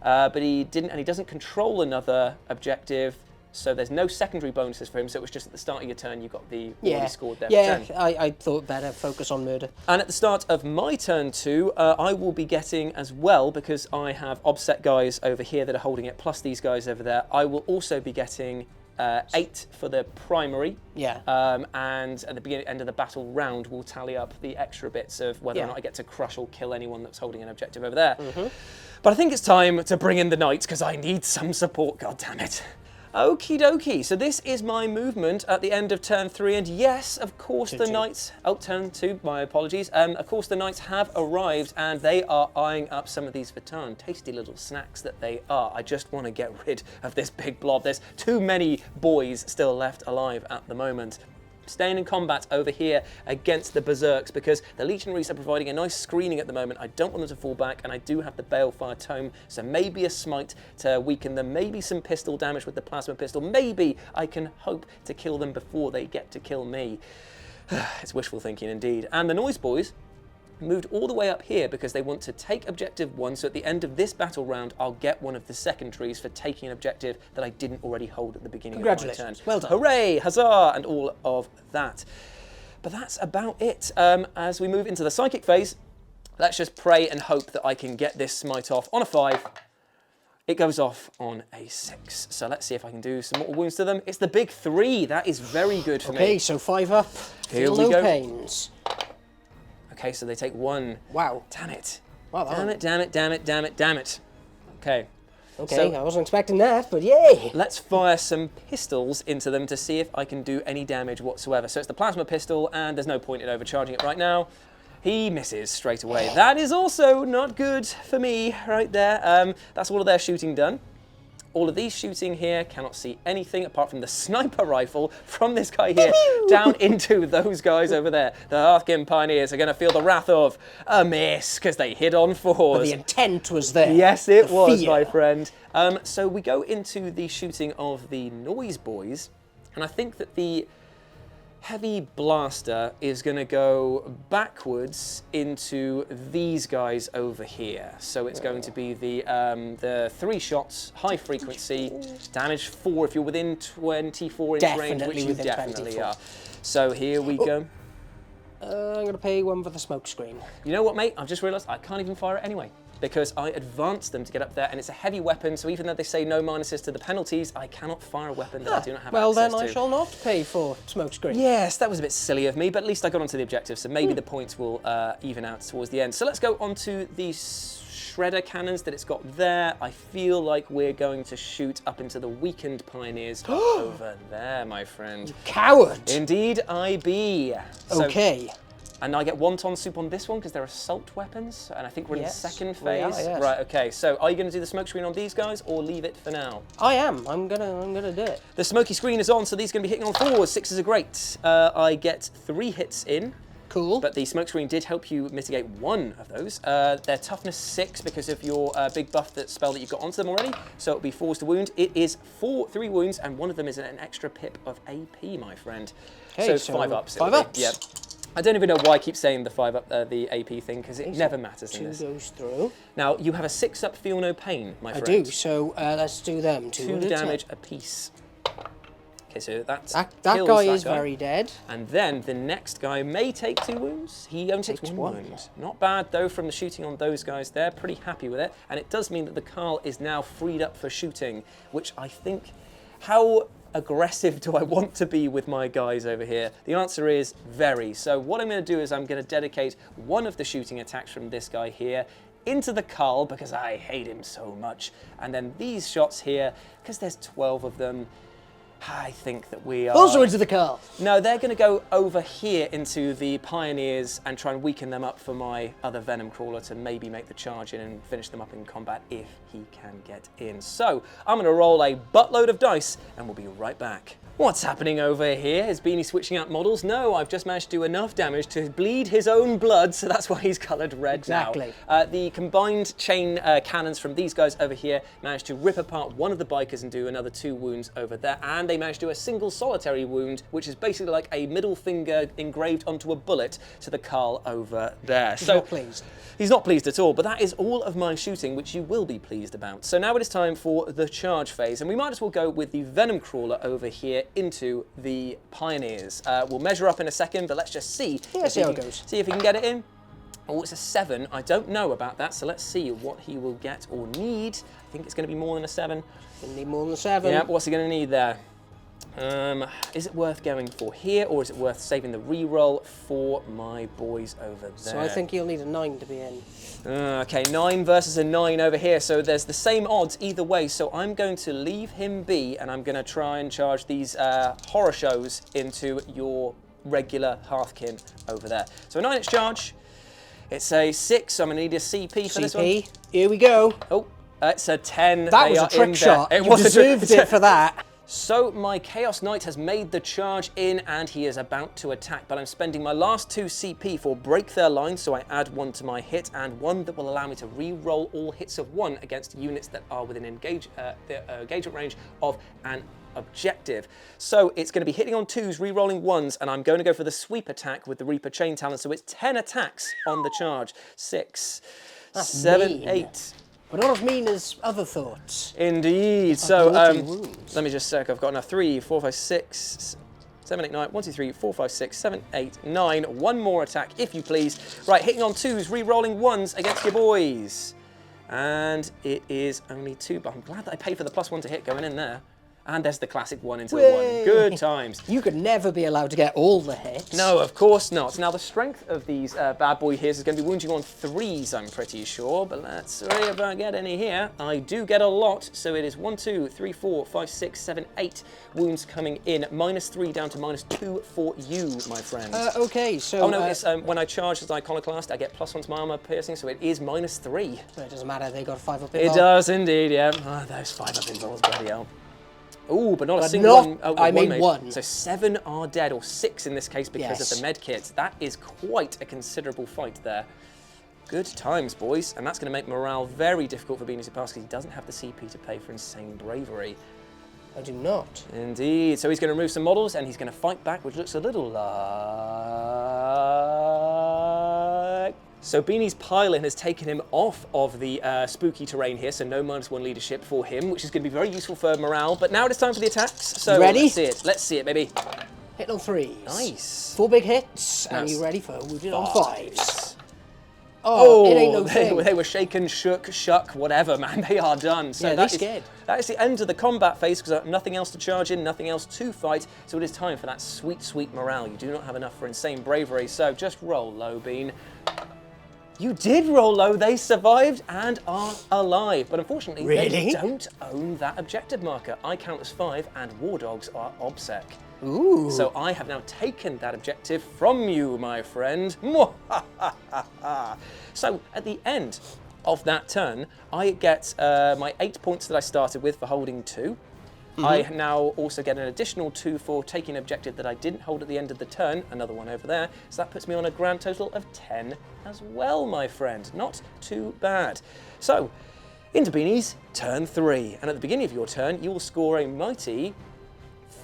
But he didn't, and he doesn't control another objective. So there's no secondary bonuses for him, so it was just at the start of your turn you got the already scored there. Yeah, I thought better focus on murder. And at the start of my turn too, I will be getting as well, because I have obset guys over here that are holding it, plus these guys over there, I will also be getting 8 for the primary. Yeah. And at the end of the battle round, we'll tally up the extra bits of whether or not I get to crush or kill anyone that's holding an objective over there. But I think it's time to bring in the knights, because I need some support, god damn it. Okie dokie, so this is my movement at the end of turn 3, and yes, of course the knights, turn 2, my apologies, of course the knights have arrived and they are eyeing up some of these Votann, tasty little snacks that they are. I just want to get rid of this big blob. There's too many boys still left alive at the moment. Staying in combat over here against the Berserks because the Legionaries are providing a nice screening at the moment. I don't want them to fall back, and I do have the Balefire Tome, so maybe a smite to weaken them, maybe some pistol damage with the plasma pistol, maybe I can hope to kill them before they get to kill me. It's wishful thinking indeed. And the Noise Boys moved all the way up here because they want to take objective 1, so at the end of this battle round I'll get one of the secondaries for taking an objective that I didn't already hold at the beginning of my turn. Congratulations, well done. Hooray, huzzah, and all of that. But that's about it. As we move into the psychic phase, let's just pray and hope that I can get this smite off on a 5. It goes off on a 6. So let's see if I can do some more wounds to them. It's the big 3. That is very good for me. Okay, so 5 up. Here we no go. pains. Okay, so they take 1. Wow. Damn it. Wow, Damn it, damn it, damn it, damn it, damn it. Okay. Okay, so I wasn't expecting that, but yay! let's fire some pistols into them to see if I can do any damage whatsoever. So it's the plasma pistol, and there's no point in overcharging it right now. He misses straight away. That is also not good for me right there. That's all of their shooting done. All of these shooting here cannot see anything apart from the sniper rifle from this guy here down into those guys over there. The Hearthkin Pioneers are going to feel the wrath of a miss because they hit on 4s. But the intent was there. Yes, it The was, fear. my friend. So we go into the shooting of the Noise Boys, and I think that the Heavy Blaster is going to go backwards into these guys over here. So it's going to be the 3 shots, high frequency, damage 4 if you're within 24 inch range, which you definitely are. So here we go. I'm going to pay 1 for the smoke screen. You know what, mate? I've just realised I can't even fire it anyway, because I advanced them to get up there, and it's a heavy weapon, so even though they say no minuses to the penalties, I cannot fire a weapon that I do not have Well, access then to. I shall not pay for smoke screen. Yes, that was a bit silly of me, but at least I got onto the objective, so maybe the points will even out towards the end. So let's go on to the shredder cannons that it's got there. I feel like we're going to shoot up into the weakened Pioneers over there, my friend. Coward! Indeed I be. So Okay. And I get wonton soup on this one because they're assault weapons, and I think we're in the second phase. We are, yes. Right, okay, so are you going to do the smoke screen on these guys, or leave it for now? I am. I'm gonna do it. The smoky screen is on, so these are going to be hitting on 4s. 6s are great. I get 3 hits in. Cool. But the smoke screen did help you mitigate 1 of those. They're toughness 6 because of your big buff spell that you've got onto them already. So it'll be 4s to wound. It is 3 wounds, and one of them is an extra pip of AP, my friend. Okay, so 5 ups. 5 ups. Yep. I don't even know why I keep saying the 5 up, the AP thing, because it never matters in 2 this. goes through. Now, you have a 6 up Feel No Pain, my friend. I do, so let's do them. 2 damage apiece. Okay, so that guy is very dead. And then the next guy may take 2 wounds. He only takes 1 wound. Not bad, though, from the shooting on those guys there. Pretty happy with it. And it does mean that the Carl is now freed up for shooting, which I think... How aggressive do I want to be with my guys over here? The answer is very. So what I'm going to do is I'm going to dedicate one of the shooting attacks from this guy here into the Carl, because I hate him so much. And then these shots here, because there's 12 of them, I think that we are... Also into the Carl. No, they're going to go over here into the Pioneers and try and weaken them up for my other Venom Crawler to maybe make the charge in and finish them up in combat if he can get in. So, I'm going to roll a buttload of dice and we'll be right back. What's happening over here? Is Beanie switching out models? No, I've just managed to do enough damage to bleed his own blood, so that's why he's coloured red now. The combined chain cannons from these guys over here managed to rip apart one of the bikers and do another 2 wounds over there, and they managed to do a single solitary wound, which is basically like a middle finger engraved onto a bullet to the Carl over there. He's not pleased. He's not pleased at all, but that is all of my shooting, which you will be pleased about. So now it is time for the charge phase, and we might as well go with the Venom Crawler over here into the Pioneers. We'll measure up in a second, but let's just see. Yeah, see how it goes. See if he can get it in. Oh, it's a 7. I don't know about that, so let's see what he will get or need. I think it's going to be more than a 7. Gonna need more than a 7. Yeah, what's he going to need there? Is it worth going for here, or is it worth saving the reroll for my boys over there? So I think he'll need a 9 to be in. Okay, 9 versus a 9 over here, so there's the same odds either way, so I'm going to leave him be, and I'm going to try and charge these horror shows into your regular Hearthkin over there. So a 9-inch charge, it's a 6, so I'm going to need a CP for this one. CP, here we go. Oh, it's a 10. That was a trick shot. It you was deserved it for that. So my Chaos Knight has made the charge in and he is about to attack, but I'm spending my last 2 CP for break their line, so I add 1 to my hit and 1 that will allow me to re-roll all hits of 1 against units that are within engagement range of an objective. So it's going to be hitting on 2s, re-rolling 1s, and I'm going to go for the sweep attack with the Reaper Chain Talon, so it's 10 attacks on the charge. 6, 7, 8. But not as mean as other thoughts. Indeed. So, let me just check. I've got enough. 3, 4, 5, 6, 7, 8, 9. 1, 2, 3, 4, 5, 6, 7, 8, 9. One more attack, if you please. Right, hitting on 2s, re-rolling 1s against your boys. And it is only 2, but I'm glad that I paid for the +1 to hit going in there. And there's the classic 1 into the 1. Good times. You could never be allowed to get all the hits. No, of course not. Now, the strength of these bad boy here is going to be wounding on 3s, I'm pretty sure. But let's see if I get any here. I do get a lot. So it is 1, 2, 3, 4, 5, 6, 7, 8 wounds coming in. -3 down to -2 for you, my friend. Okay, so... Oh, no, it's, when I charge as Iconoclast, I get +1 to my armor piercing, so it is -3. But it doesn't matter, they got a 5 up It does indeed, yeah. Oh, those 5 up involves, bloody hell. Ooh, but not a single one. Oh, I made 1. So 7 are dead, or 6 in this case because of the med kits. That is quite a considerable fight there. Good times, boys. And that's going to make morale very difficult for Beanie to pass because he doesn't have the CP to pay for Insane Bravery. I do not. Indeed. So he's going to remove some models and he's going to fight back, which looks a little like... So Beanie's Pile-In has taken him off of the spooky terrain here, so no -1 leadership for him, which is going to be very useful for morale. But now it is time for the attacks. So ready? Let's see it. Let's see it, baby. Hit on 3s. Nice. 4 big hits, and you ready for wounded on 5s. Oh, it ain't no thing. They were shaken, shook, shuck, whatever, man. They are done. So yeah, they're scared. That is the end of the combat phase because I have nothing else to charge in, nothing else to fight. So it is time for that sweet, sweet morale. You do not have enough for Insane Bravery, so just roll low, Bean. You did roll low. They survived and are alive. But unfortunately, they don't own that objective marker. I count as 5 and War Dogs are OBSEC. Ooh. So I have now taken that objective from you, my friend. So at the end of that turn, I get my 8 points that I started with for holding 2. I now also get an additional 2 for taking an objective that I didn't hold at the end of the turn, another one over there. So that puts me on a grand total of 10 as well, my friend. Not too bad. So, into Beanie's turn 3. And at the beginning of your turn, you will score a mighty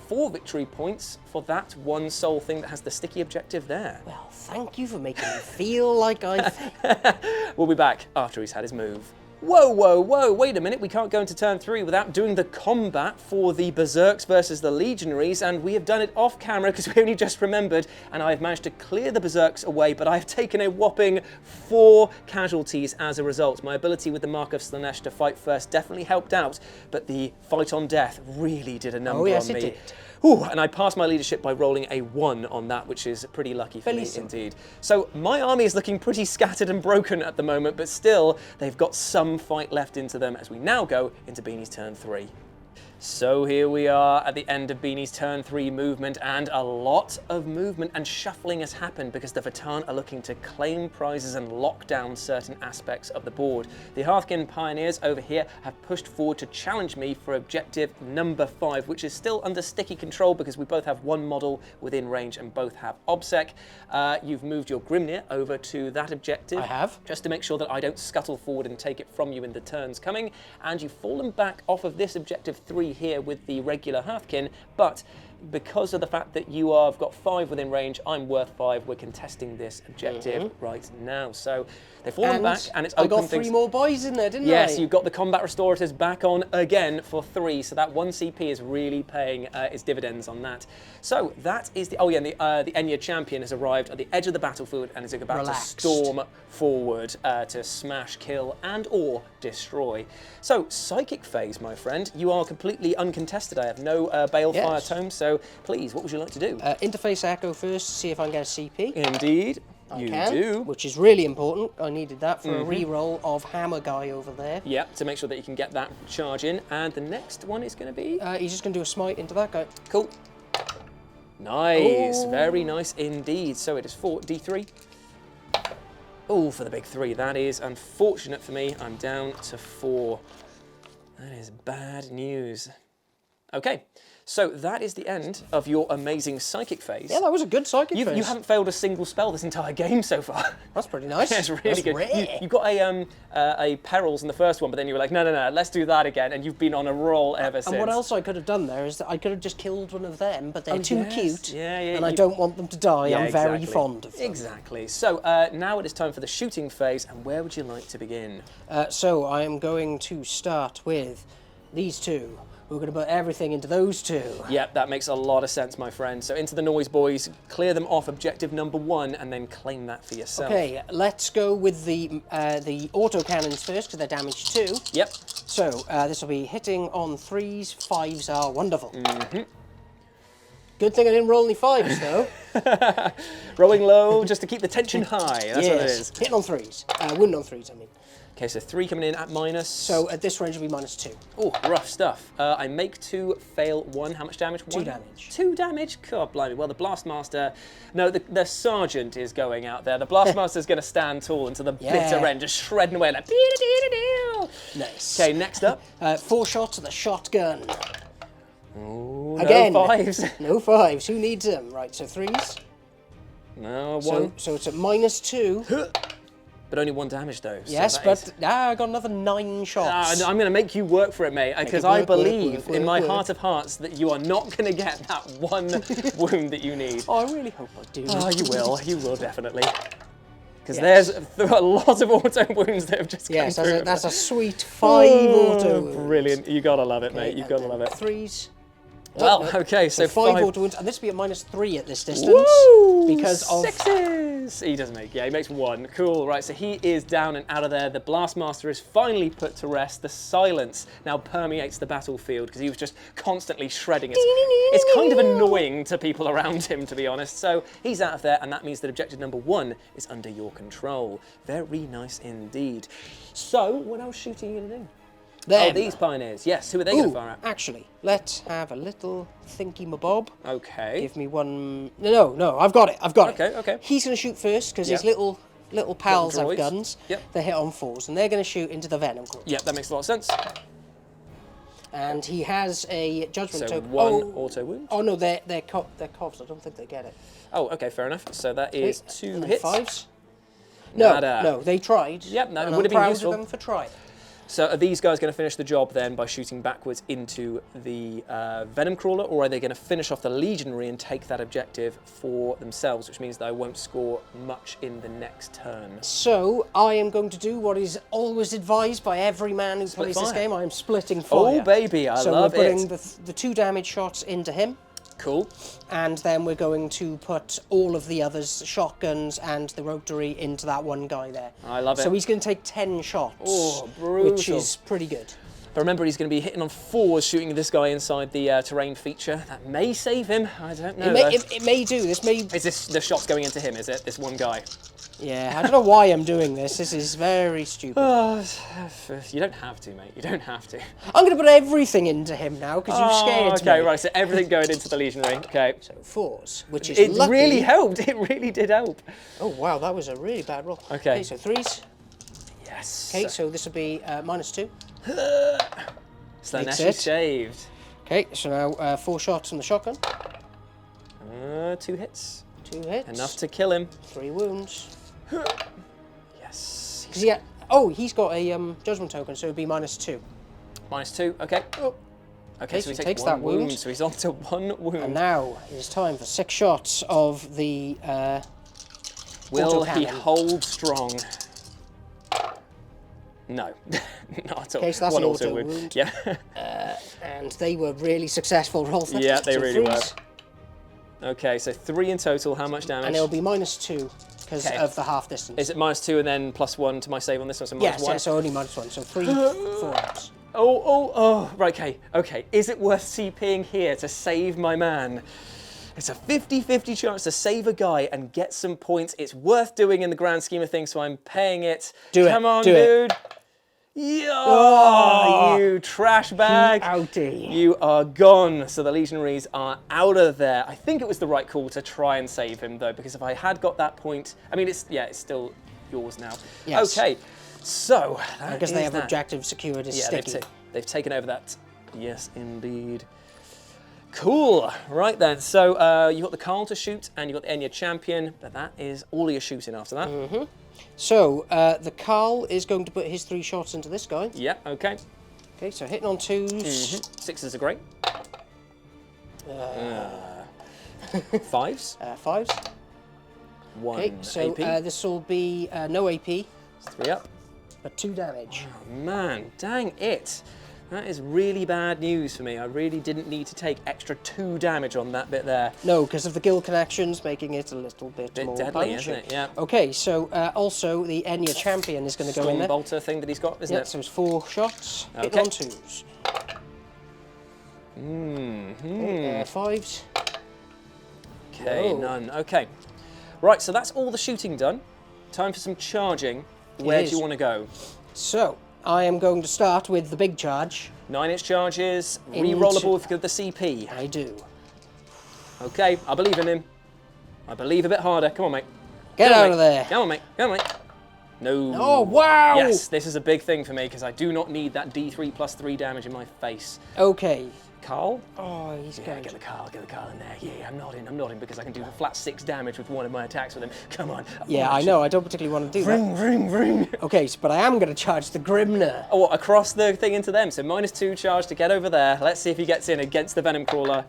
4 victory points for that one sole thing that has the sticky objective there. Well, thank you for making me feel like I... We'll be back after he's had his move. Whoa, whoa, whoa, wait a minute, we can't go into turn 3 without doing the combat for the Berserks versus the Legionaries, and we have done it off camera because we only just remembered, and I've managed to clear the Berserks away, but I've taken a whopping 4 casualties as a result. My ability with the Mark of Slanesh to fight first definitely helped out, but the fight on death really did a number on me. Oh yes, it did. Ooh, and I passed my leadership by rolling a 1 on that, which is pretty lucky for me indeed. So my army is looking pretty scattered and broken at the moment, but still, they've got some fight left into them as we now go into Beanie's turn 3. So here we are at the end of Beanie's turn 3 movement, and a lot of movement and shuffling has happened because the Votann are looking to claim prizes and lock down certain aspects of the board. The Hearthkin Pioneers over here have pushed forward to challenge me for objective number 5, which is still under sticky control because we both have one model within range and both have OBSEC. You've moved your Grimnir over to that objective. I have. Just to make sure that I don't scuttle forward and take it from you in the turns coming. And you've fallen back off of this objective 3 here with the regular Hearthkin, but because of the fact that you have got 5 within range, I'm worth 5. We're contesting this objective right now. So they've fallen back, and it's I opened got 3 things. more boys in there, didn't I? Yes, you've got the combat restorators back on again for 3, so that 1 CP is really paying its dividends on that. So that is the, and the Enya champion has arrived at the edge of the battlefield and is about to storm forward to smash, kill, and or destroy. So psychic phase, my friend, you are completely uncontested. I have no Balefire Tome, so please, what would you like to do? Interface Echo first to see if I can get a CP. Indeed. You do. Which is really important. I needed that for a re-roll of Hammer Guy over there. Yep, to make sure that you can get that charge in. And the next one is going to be? He's just going to do a smite into that guy. Cool. Nice. Very nice indeed. So it is 4d3. Oh, for the big 3. That is unfortunate for me. I'm down to 4. That is bad news. Okay. So that is the end of your amazing psychic phase. Yeah, that was a good psychic phase. You haven't failed a single spell this entire game so far. That's pretty nice. That's really good. You got a perils in the first one, but then you were like, no, let's do that again, and you've been on a roll ever since. And what else I could have done there is that I could have just killed one of them, but they're too cute, and I you don't want them to die. Yeah, I'm very fond of them. Exactly. So now it is time for the shooting phase, and where would you like to begin? So I am going to start with these 2. We're going to put everything into those 2. Yep, that makes a lot of sense, my friend. So into the noise, boys. Clear them off objective number 1, and then claim that for yourself. Okay, let's go with the auto cannons first, because they're damage 2. Yep. So this will be hitting on 3s. 5s are wonderful. Good thing I didn't roll any 5s, though. Rolling low, just to keep the tension high. That's what it is. Hitting on 3s. Wound on 3s, I mean. Okay, so 3 coming in at minus. So at this range, it'll be -2. Oh, rough stuff. I make 2, fail 1. How much damage? 2 damage. 2 damage? God blimey. Well, the Blastmaster... No, the Sergeant is going out there. The Blastmaster's going to stand tall until the bitter end, just shredding away like... Nice. Okay, next up. 4 shots of the shotgun. Ooh, Again. No 5s. No 5s. Who needs them? Right, so 3s. No, 1. So it's at -2. But only 1 damage, though. Yes, so but I got another 9 shots. I'm going to make you work for it, mate, because I believe in my heart of hearts that you are not going to get that 1 wound that you need. Oh, I really hope I do. Oh, you will. You will, definitely. Because there's a lot of auto wounds that have just come through. Yes, that's a sweet 5 auto wounds. Brilliant. You got to love it, mate. You've got to love it. 3s. Well, okay, so 5 auto wounds, and this will be at -3 at this distance. Woo! Because of 6s! He doesn't make, he makes 1. Cool, right, so he is down and out of there. The Blastmaster is finally put to rest. The silence now permeates the battlefield because he was just constantly shredding it. It's kind of annoying to people around him, to be honest. So he's out of there, and that means that objective number 1 is under your control. Very nice indeed. So, what else shooting are you going to do? Them. Oh, these pioneers. Yes, who are they going to Ooh, fire at? actually, let's have a little thinky mabob. Okay. Give me one. No, I've got it. Okay. He's going to shoot first because Yeah. his little pals Little have droids. guns. Yep. They hit on 4s, and they're going to shoot into the venom core. Yep, that makes a lot of sense. And he has a judgment So token. one auto wound. Oh no, they're covs. I don't think they get it. Oh, okay, fair enough. So that is Okay, 2 and then hits. 5s. Nada. No, they tried. Yep, no, it and would have I'm been proud useful. of them for trying. So are these guys going to finish the job then by shooting backwards into the Venom Crawler, or are they going to finish off the Legionary and take that objective for themselves, which means that I won't score much in the next turn? So I am going to do what is always advised by every man who plays this fire. game. I am splitting fire. Oh, baby, I so love we're putting it. the 2 damage shots into him. Cool. And then we're going to put all of the others, shotguns and the rotary, into that one guy there. I love it. So he's going to take 10 shots. Oh, brutal. Which is pretty good. But remember, he's going to be hitting on 4s, shooting this guy inside the terrain feature. That may save him. I don't know. It may do. This may... Is this the shots going into him, is it? This one guy? Yeah, I don't know why I'm doing this. This is very stupid. You don't have to, mate. You don't have to. I'm going to put everything into him now, because you've scared me. Okay, right, so everything going into the Legionary. Okay. So 4s, which is It lucky. really helped. It really did help. Oh, wow, that was a really bad roll. Okay. So 3s. Yes. Okay, so this will be -2. Slanesh it. shaved. Okay, so now 4 shots on the shotgun. 2 hits. 2 hits. Enough to kill him. 3 wounds. Yes. Because he's got a judgment token, so it'd be -2. -2, okay. Oh. Okay, so he so takes that one wound, wound. so he's on to 1 wound. And now it's time for 6 shots of the Will he autocannon. hold strong? No, not at all. Okay, so that's 1 an auto auto wound. wound. Yeah. And they were really successful rolls. Yeah, they So really were. 3s, Okay, so 3 in total. How much damage? And it'll be -2 because Okay. of the half distance. Is it -2 and then +1 to my save on this one? So Yes, -1? yeah, so only -1. So 3, 4 ups. Oh, right, okay. Is it worth CPing here to save my man? It's a 50-50 chance to save a guy and get some points. It's worth doing in the grand scheme of things, so I'm paying it. Do it, Come on, do it. dude. Oh, you trash bag. Outie. You are gone. So the Legionaries are out of there. I think it was the right call to try and save him, though, because if I had got that point... I mean, it's still yours now. Yes. Okay, so that Because they is have that. objective secured as Yeah, sticky. they've taken over that. Yes, indeed. Cool. Right then. So you got the Carl to shoot, and you got the Enya Champion, but that is all you're shooting after that. Mm-hmm. So the Carl is going to put his 3 shots into this guy. Yep. Okay. Okay, so hitting on 2s. 6s are great. 5s. 5s. 1 Okay, so AP. this will be no AP, 3 up. but 2 damage. Oh, man, dang it. That is really bad news for me. I really didn't need to take extra 2 damage on that bit there. No, because of the guild connections, making it a little bit more deadly, punching. isn't it? Yeah. Okay, so also the Enya Champion is going to go in Storm there. bolter thing that he's got, isn't Yeah, it? so it's 4 shots. Hitting Okay. on 2s. 5s. Okay, Whoa. none. Okay. Right, so that's all the shooting done. Time for some charging. Where do is. you want to go? So I am going to start with the big charge. 9-inch charges, Into- re-rollable if you get the CP. I do. Okay, I believe in him. I believe a bit harder. Come on, mate. Get Come on, out mate. of there. Come on, mate. Come on, mate. No. Oh, wow! Yes, this is a big thing for me because I do not need that D3 plus 3 damage in my face. Okay. Carl? Oh, he's Yeah, going get the Carl in there. Yeah, I'm nodding because I can do a flat 6 damage with one of my attacks with him. Come on. Yeah, I know. I don't particularly want to do that. Ring. Okay, but I am going to charge the Grimner. Oh, what, across the thing into them. So -2 charge to get over there. Let's see if he gets in against the Venom Crawler.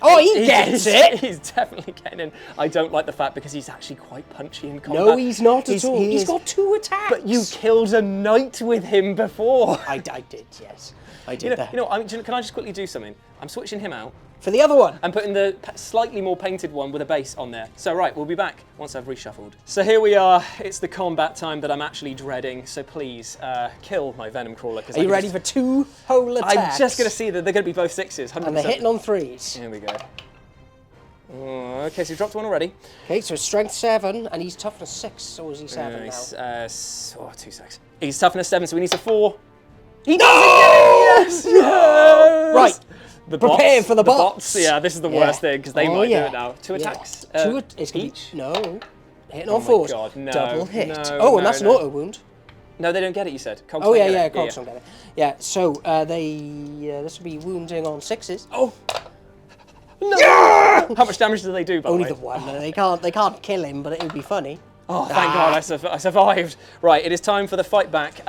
Oh, he gets it! He's definitely getting in. I don't like the fact because he's actually quite punchy in combat. No, he's not at all. he He's is. got 2 attacks. But you killed a knight with him before. I did, yes. I did that. Can I just quickly do something? I'm switching him out. For the other one. I'm putting the slightly more painted one with a base on there. So right, we'll be back once I've reshuffled. So here we are. It's the combat time that I'm actually dreading. So please, kill my Venom Crawler. Are you ready for 2 whole attacks? I'm just going to see that they're going to be both 6s, 100%. And they're hitting on 3s. Here we go. Oh, okay, so you dropped one already. Okay, so strength 7, and he's toughness 6, or is he 7 now? He's 2 seconds. He's toughness 7, so he needs a 4. He doesn't get it! Yes! Yes! Right. The Prepare bots, for the bots. Yeah, this is the worst thing, because they might do it now. 2 attacks. It's gonna each? Be, no. Hitting Oh on fours. my God, no, Double hit. no, And that's an auto wound. No, they don't get it, you said. Cogs Oh, don't yeah, get it. Cogs don't get it. Yeah, so this will be wounding on 6s. Oh! No! Yeah! How much damage do they do, by Only the the way? one. They can't kill him, but it would be funny. Oh, thank God, I survived. Right, it is time for the fight back,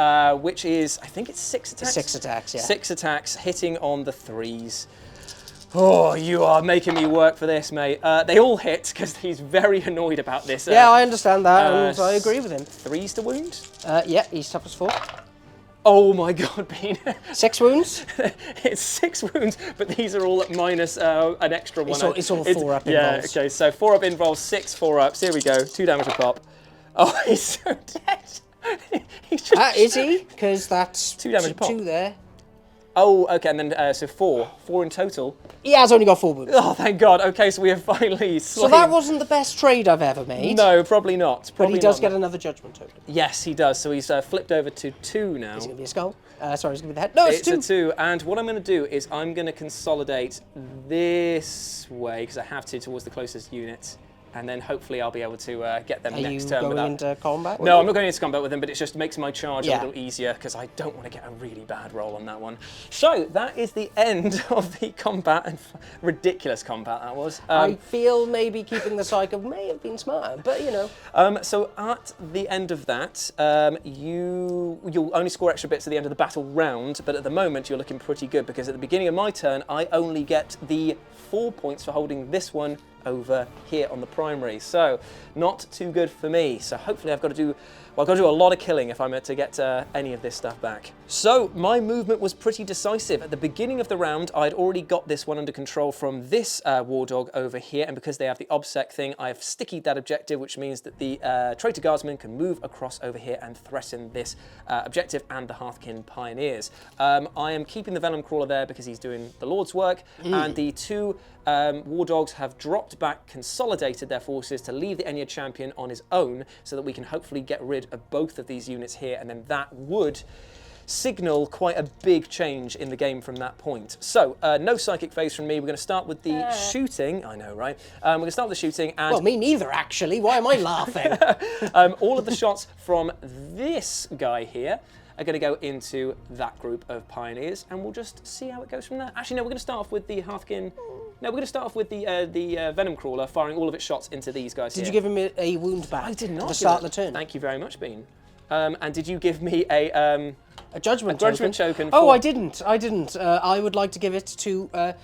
which is, I think it's 6 attacks? 6 attacks, yeah. 6 attacks, hitting on the 3s. Oh, you are making me work for this, mate. They all hit, because he's very annoyed about this. Yeah, I understand that, and I agree with him. 3s to wound? Yeah, he's toughness 4. Oh my God, Bean. 6 wounds? It's 6 wounds, but these are all at minus an extra one. It's all 4 up involves. Yeah, okay, so 4 up involves 6 4-ups. Here we go, 2 damage a pop. Oh, he's so dead. He's just... Is he? Because that's 2 damage a pop. 2 there. Oh, okay, and then so 4 in total. He has only got 4 wounds. Oh, thank God. Okay, so we have finally slain. So that wasn't the best trade I've ever made. No, probably not. But Probably he does not. get another judgment token. Yes, he does. So he's flipped over to 2 now. Is it going to be a skull? Sorry, it's going to be the head. No, it's 2. It's a 2, and what I'm going to do is I'm going to consolidate this way, because I have to, towards the closest unit. And then hopefully I'll be able to get them next turn. Are you going into combat? No, I'm not going into combat with them, but it just makes my charge a Yeah. little easier, because I don't want to get a really bad roll on that one. So that is the end of the combat, and ridiculous combat that was. I feel maybe keeping the cycle may have been smarter, but you know. So at the end of that, you'll only score extra bits at the end of the battle round, but at the moment you're looking pretty good, because at the beginning of my turn, I only get the 4 points for holding this one over here on the primary, so not too good for me. So hopefully I've got to do a lot of killing if I'm to get any of this stuff back. So my movement was pretty decisive. At the beginning of the round, I'd already got this one under control from this war dog over here, and because they have the obsec thing, I've stickied that objective, which means that the traitor guardsmen can move across over here and threaten this objective and the Hearthkin pioneers. I am keeping the venom crawler there because he's doing the Lord's work, and the 2 war dogs have dropped back, consolidated their forces to leave the Enya champion on his own, so that we can hopefully get rid of both of these units here, and then that would signal quite a big change in the game from that point. So, no psychic phase from me. We're going to start with the shooting. I know, right? We're going to start with the shooting. And well, me neither, actually. Why am I laughing? all of the shots from this guy here are going to go into that group of pioneers, and we'll just see how it goes from there. Actually, no, we're going to start off with the Hearthkin. No, we're going to start off with the Venom Crawler, firing all of its shots into these guys here. Did you give him a wound back? I did not. At the start of the turn. Thank you very much, Bean. And did you give me a judgment token? Oh, I didn't. I would like to give it to,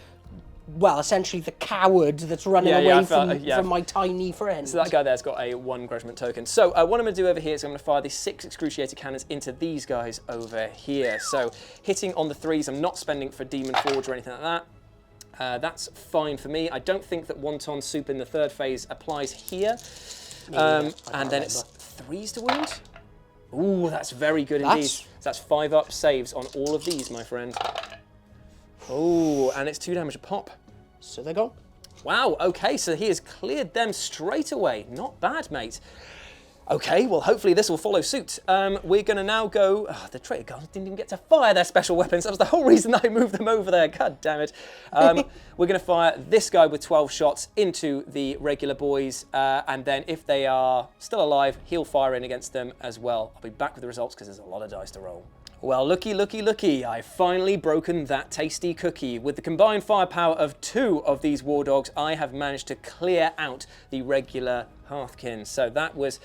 well, essentially the coward that's running away from my tiny friend. So that guy there's got a 1 grudgment token. So what I'm going to do over here is I'm going to fire the 6 excruciator cannons into these guys over here. So hitting on the 3s, I'm not spending for Demon Forge or anything like that. That's fine for me. I don't think that Wonton Soup in the 3rd phase applies here. And then it's 3s to wound. Ooh, that's very good indeed. So that's 5 up saves on all of these, my friend. Oh, and it's 2 damage a pop. So they're gone. Wow, okay, so he has cleared them straight away. Not bad, mate. Okay, well, hopefully this will follow suit. We're going to now go... Oh, the traitor guards didn't even get to fire their special weapons. That was the whole reason that I moved them over there. God damn it. We're going to fire this guy with 12 shots into the regular boys, and then if they are still alive, he'll fire in against them as well. I'll be back with the results because there's a lot of dice to roll. Well, looky, looky, looky, I've finally broken that tasty cookie. With the combined firepower of 2 of these war dogs, I have managed to clear out the regular Hearthkin. So that was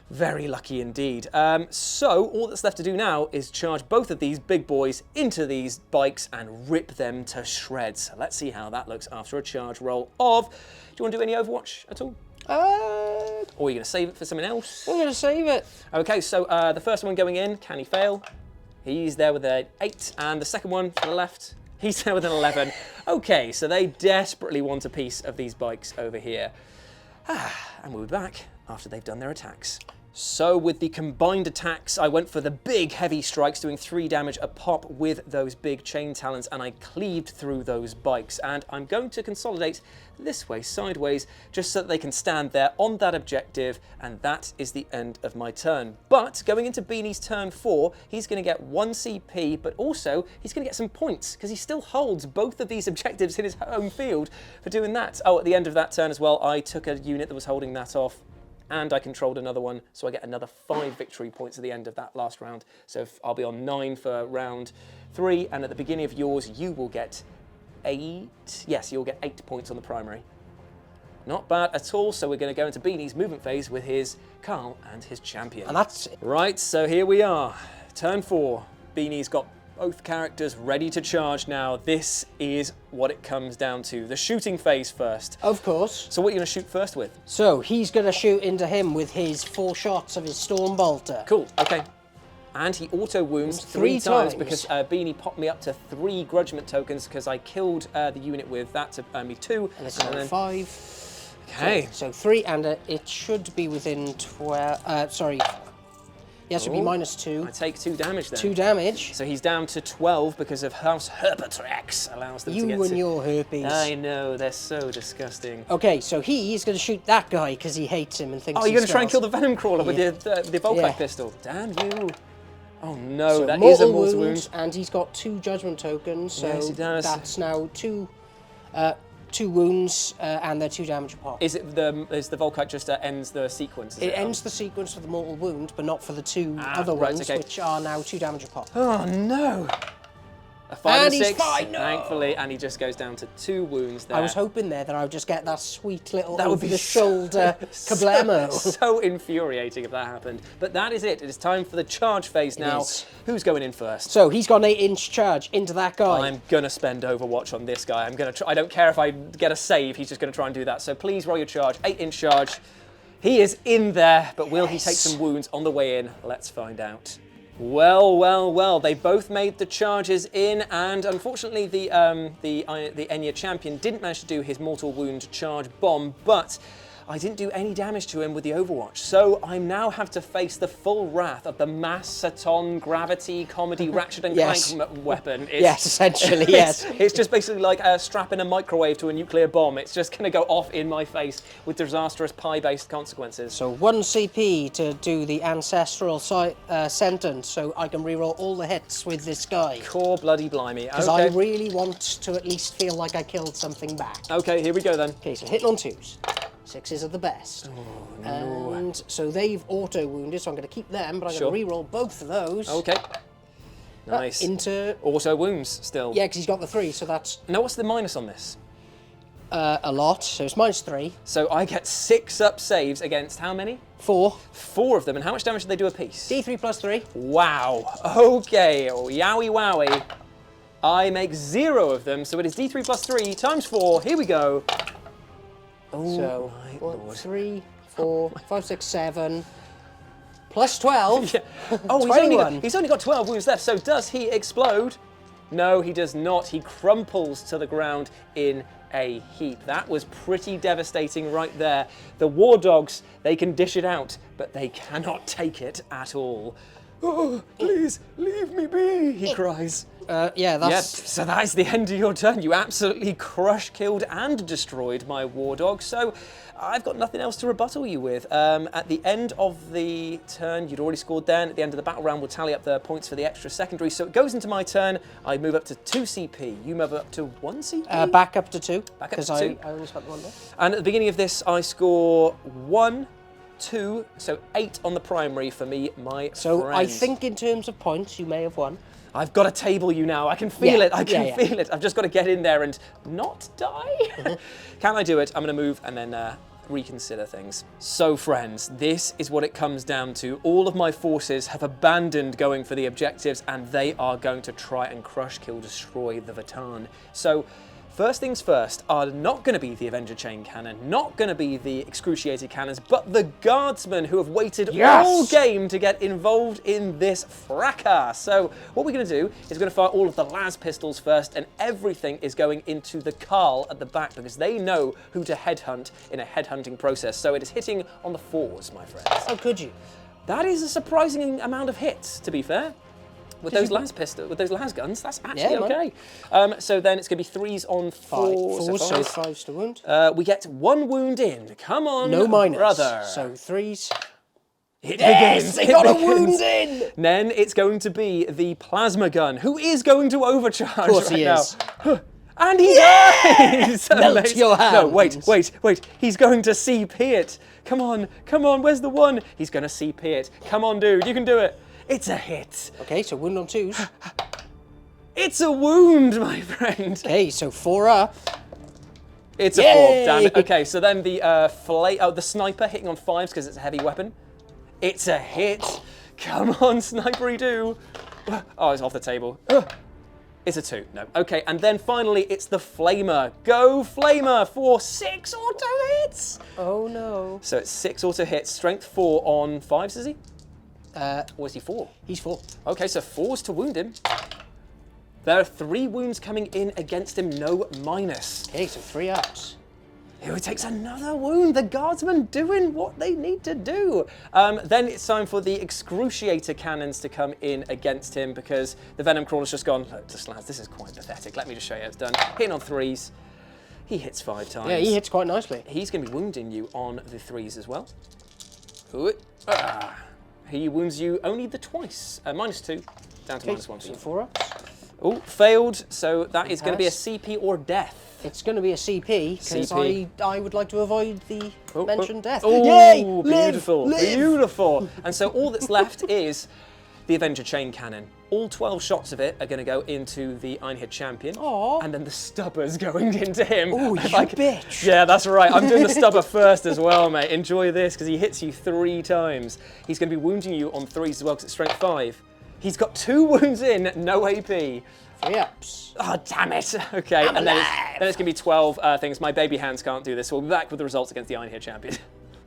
very lucky indeed. So all that's left to do now is charge both of these big boys into these bikes and rip them to shreds. So let's see how that looks after a charge roll of... Do you want to do any Overwatch at all? Or are you going to save it for something else? I'm going to save it. Okay, so the first one going in, can he fail? He's there with an 8, and the second one to the left, he's there with an 11. Okay, so they desperately want a piece of these bikes over here. And we'll be back after they've done their attacks. So with the combined attacks, I went for the big heavy strikes, doing 3 damage a pop with those big chain talons, and I cleaved through those bikes. And I'm going to consolidate this way, sideways, just so that they can stand there on that objective, and that is the end of my turn. But going into Beanie's turn 4, he's going to get 1 CP, but also he's going to get some points, because he still holds both of these objectives in his home field for doing that. Oh, at the end of that turn as well, I took a unit that was holding that off, and I controlled another one, so I get another 5 victory points at the end of that last round. So I'll be on 9 for round 3, and at the beginning of yours, you will get 8. Yes, you'll get 8 points on the primary. Not bad at all, so we're going to go into Beanie's movement phase with his Carl and his champion. And that's... Right, so here we are. Turn 4. Beanie's got both characters ready to charge now. This is what it comes down to. The shooting phase first. Of course. So what are you going to shoot first with? So he's going to shoot into him with his 4 shots of his Storm Bolter. Cool, okay. And he auto wounds 3 times because Beanie popped me up to 3 grudgment tokens because I killed the unit with that to earn me 2. And it's on 5. Okay. So 3, and it should be within 12. Sorry. Yeah, it should be -2. I take 2 damage then. 2 damage. So he's down to 12 because of House Herpetrex allows them to get You and your herpes. I know, they're so disgusting. Okay, so he's going to shoot that guy because he hates him and thinks Oh, you're going to try and kill the Venom Crawler with the Volkite pistol. Damn you. Oh no, so that is a mortal mortal wound, wound. and he's got 2 judgment tokens, so Yes, he does. that's now 2 wounds, and they're 2 damage a pop. Is the Volkite just ends the sequence? It ends the sequence for the mortal wound, but not for the 2 other ones, which are now 2 damage a pop. Oh no! A 5 And and 6, he's fine, no! thankfully, and he just goes down to 2 wounds there. I was hoping there that I would just get that sweet little That would be over-the-shoulder kablamo. So infuriating if that happened. But that is it. It is time for the charge phase now. Who's going in first? So he's got an 8-inch charge into that guy. I'm going to spend Overwatch on this guy. I don't care if I get a save, he's just going to try and do that. So please roll your charge. 8-inch charge. He is in there, but will he take some wounds on the way in? Let's find out. Well, well, well, they both made the charges in, and unfortunately the Enya champion didn't manage to do his mortal wound charge bomb, but I didn't do any damage to him with the Overwatch. So I now have to face the full wrath of the Massaton Gravity Comedy Ratchet and Clank weapon. Yes, essentially, yes. It's just basically like strapping a microwave to a nuclear bomb. It's just going to go off in my face with disastrous pie-based consequences. So 1 CP to do the ancestral sentence, so I can reroll all the hits with this guy. Core bloody blimey. Because I really want to at least feel like I killed something back. Okay, here we go then. Okay, so hitting on 2s. 6s are the best. Oh, no. And so they've auto-wounded, so I'm going to keep them, but I'm going to re-roll both of those. Okay. Nice. Into... Auto wounds still. Yeah, because he's got the 3, so that's... Now, what's the minus on this? A lot, so it's -3. So I get 6 up saves against how many? 4. 4 of them, and how much damage do they do a piece? D3 plus 3. Wow. Okay, oh, yowie wowie. I make 0 of them, so it is D3 plus 3 times 4. Here we go. Oh, so, my 1, Lord. 3, 4, 5, 6, 7, plus 12. Yeah. Oh, he's only got 12 wounds left, so does he explode? No, he does not. He crumples to the ground in a heap. That was pretty devastating right there. The War Dogs, they can dish it out, but they cannot take it at all. Oh, please, leave me be, he cries. Yeah, that's... Yep, so that is the end of your turn. You absolutely crushed, killed, and destroyed my War Dog, so I've got nothing else to rebuttal you with. At the end of the turn, you'd already scored then. At the end of the battle round, we'll tally up the points for the extra secondary, so it goes into my turn. I move up to 2 CP. You move up to 1 CP? Back up to 2. Back up to 2. Because I always got the 1 there. And at the beginning of this, I score 1, 2, so 8 on the primary for me, my So friend. I think in terms of points, you may have won. I've got to table you now. I can feel it. I can feel it. I've just got to get in there and not die. Can I do it? I'm going to move and then reconsider things. So, friends, this is what it comes down to. All of my forces have abandoned going for the objectives, and they are going to try and crush, kill, destroy the Votann. So, first things first are not going to be the Avenger Chain Cannon, not going to be the Excruciated Cannons, but the Guardsmen who have waited all game to get involved in this fracas. So what we're going to do is we're going to fire all of the las pistols first, and everything is going into the Carl at the back because they know who to headhunt in a headhunting process. So it is hitting on the 4s, my friends. How could you? That is a surprising amount of hits, to be fair. With those las guns, that's actually okay. So then it's going to be 3s on 4. Fours, so 5s to wound. We get 1 wound in. Come on, no minus. brother. So 3s. It begins. They got a wound in. Then it's going to be the plasma gun, who is going to overcharge of course right he now. is. And he dies! Melt your hands. No, wait. He's going to CP it. Come on, where's the 1? He's going to CP it. Come on, dude, you can do it. It's a hit. Okay, so wound on 2s. It's a wound, my friend. Okay, so 4 up. It's a 4, damn it. Okay, so then the sniper hitting on 5s because it's a heavy weapon. It's a hit. Come on, snipery do. Oh, it's off the table. It's a 2. No. Okay, and then finally it's the flamer. Go flamer for 6 auto hits. Oh no. So it's 6 auto hits. Strength 4 on 5s, is he? Or is he 4? He's 4. Okay, so 4s to wound him. There are 3 wounds coming in against him, no minus. Okay, so 3 ups. Here he takes another wound. The guardsmen doing what they need to do. Then it's time for the excruciator cannons to come in against him because the venom crawler's just gone, look, just lads, this is quite pathetic. Let me just show you how it's done. Hitting on 3s. He hits 5 times. Yeah, he hits quite nicely. He's going to be wounding you on the 3s as well. He wounds you only the twice. -2, down to -1 for so you. 4 ups. Oh, failed. So that is going to be a CP or death. It's going to be a CP because I would like to avoid the mentioned death. Oh, yay! Beautiful, Live! beautiful. And so all that's left is the Avenger chain cannon. All 12 shots of it are going to go into the Ironhead champion. Aww. And then the stubber's going into him. Oh, you bitch. Yeah, that's right. I'm doing the stubber first as well, mate. Enjoy this because he hits you 3 times. He's going to be wounding you on 3s as well because it's strength 5. He's got 2 wounds in, no AP. 3 ups. Oh, damn it. Okay, and then it's going to be 12 things. My baby hands can't do this, so we'll be back with the results against the Ironhead champion.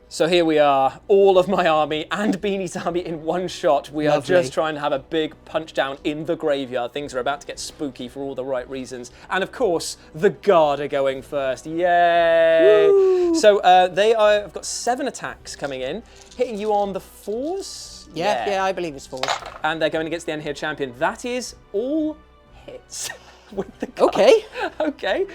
So here we are, all of my army and Beanie's army in one shot. We are just trying to have a big punch down in the graveyard. Things are about to get spooky for all the right reasons. And of course, the guard are going first. Yay! Woo! So I've got 7 attacks coming in, hitting you on the 4s. Yeah, I believe it's 4s. And they're going against the Ironhead champion. That is all hits with the guard. Okay. Okay.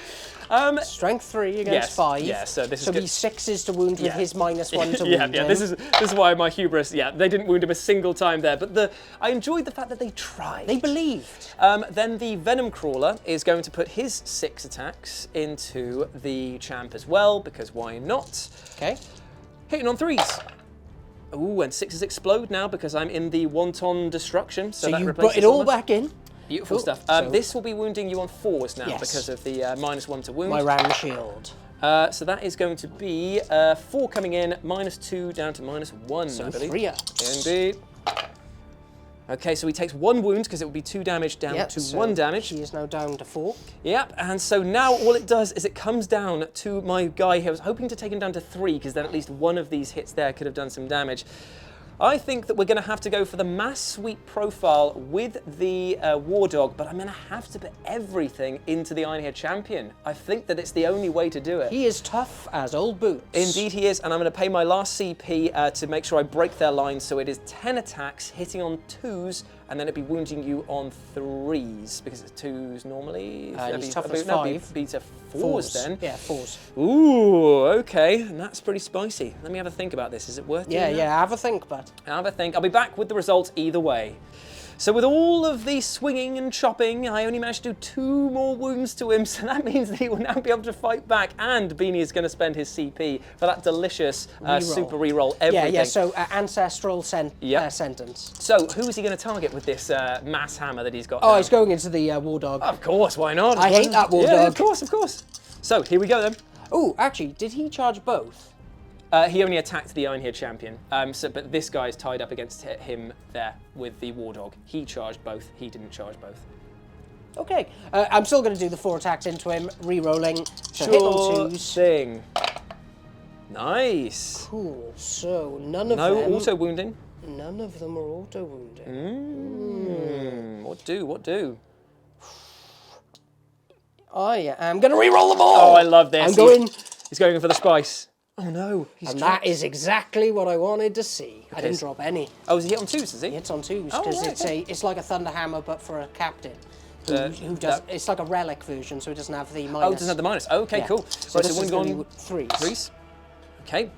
Strength 3 against 5. Yeah, so this so is good. he's 6s to wound with his -1 to wound. Yeah, this is why my hubris. Yeah, they didn't wound him a single time there, but I enjoyed the fact that they tried. They believed. Then the venom crawler is going to put his 6 attacks into the champ as well because why not? Okay. Hitting on 3s. Ooh, and 6s explode now because I'm in the wanton destruction. So that you replaces put it all back in. Beautiful stuff. This will be wounding you on 4s now because of the -1 to wound. My ram shield. So that is going to be 4 coming in, -2 down to -1. So I believe. 3 ups. Indeed. Okay, so he takes 1 wound because it will be 2 damage down to 1 damage. He is now down to 4. Yep, and so now all it does is it comes down to my guy here. I was hoping to take him down to 3 because then at least one of these hits there could have done some damage. I think that we're going to have to go for the mass sweep profile with the War Dog, but I'm going to have to put everything into the Ironhead champion. I think that it's the only way to do it. He is tough as old boots. Indeed he is, and I'm going to pay my last CP to make sure I break their line, so it is 10 attacks, hitting on 2s, and then it'd be wounding you on 3s, because it's 2s normally. He's tough as 5. Be to 4s then. Yeah, 4s. Ooh, okay, and that's pretty spicy. Let me have a think about this. Is it worth doing that? Yeah, have a think, bud. Have a think. I'll be back with the results either way. So with all of the swinging and chopping, I only managed to do 2 more wounds to him, so that means that he will now be able to fight back, and Beanie is going to spend his CP for that delicious super reroll everything. Yeah, so ancestral sentence. So who is he going to target with this mass hammer that he's got Oh, now? he's going into the War Dog. Of course, why not? I hate that War Dog. Yeah, of course. So here we go then. Oh, actually, did he charge both? He only attacked the Ironhead champion, but this guy's tied up against him there with the War Dog. He charged both, he didn't charge both. Okay, I'm still going to do the 4 attacks into him, re-rolling. So sure hit on 2s. Thing. Nice. Cool, so none of them... No auto-wounding? None of them are auto-wounding. What do? I am going to re-roll them all! Oh, I love this. I'm going... He's going for the spice. Oh no, and that is exactly what I wanted to see. I didn't drop any. Oh, is he hit on 2s, is he? It's on 2s, Oh, because right, it's like a Thunder Hammer, but for a captain. Who does? It's like a relic version, so it doesn't have the minus. Oh, it doesn't have the minus. Okay, cool. So Right, this is one gone. 3s. 3s. Okay.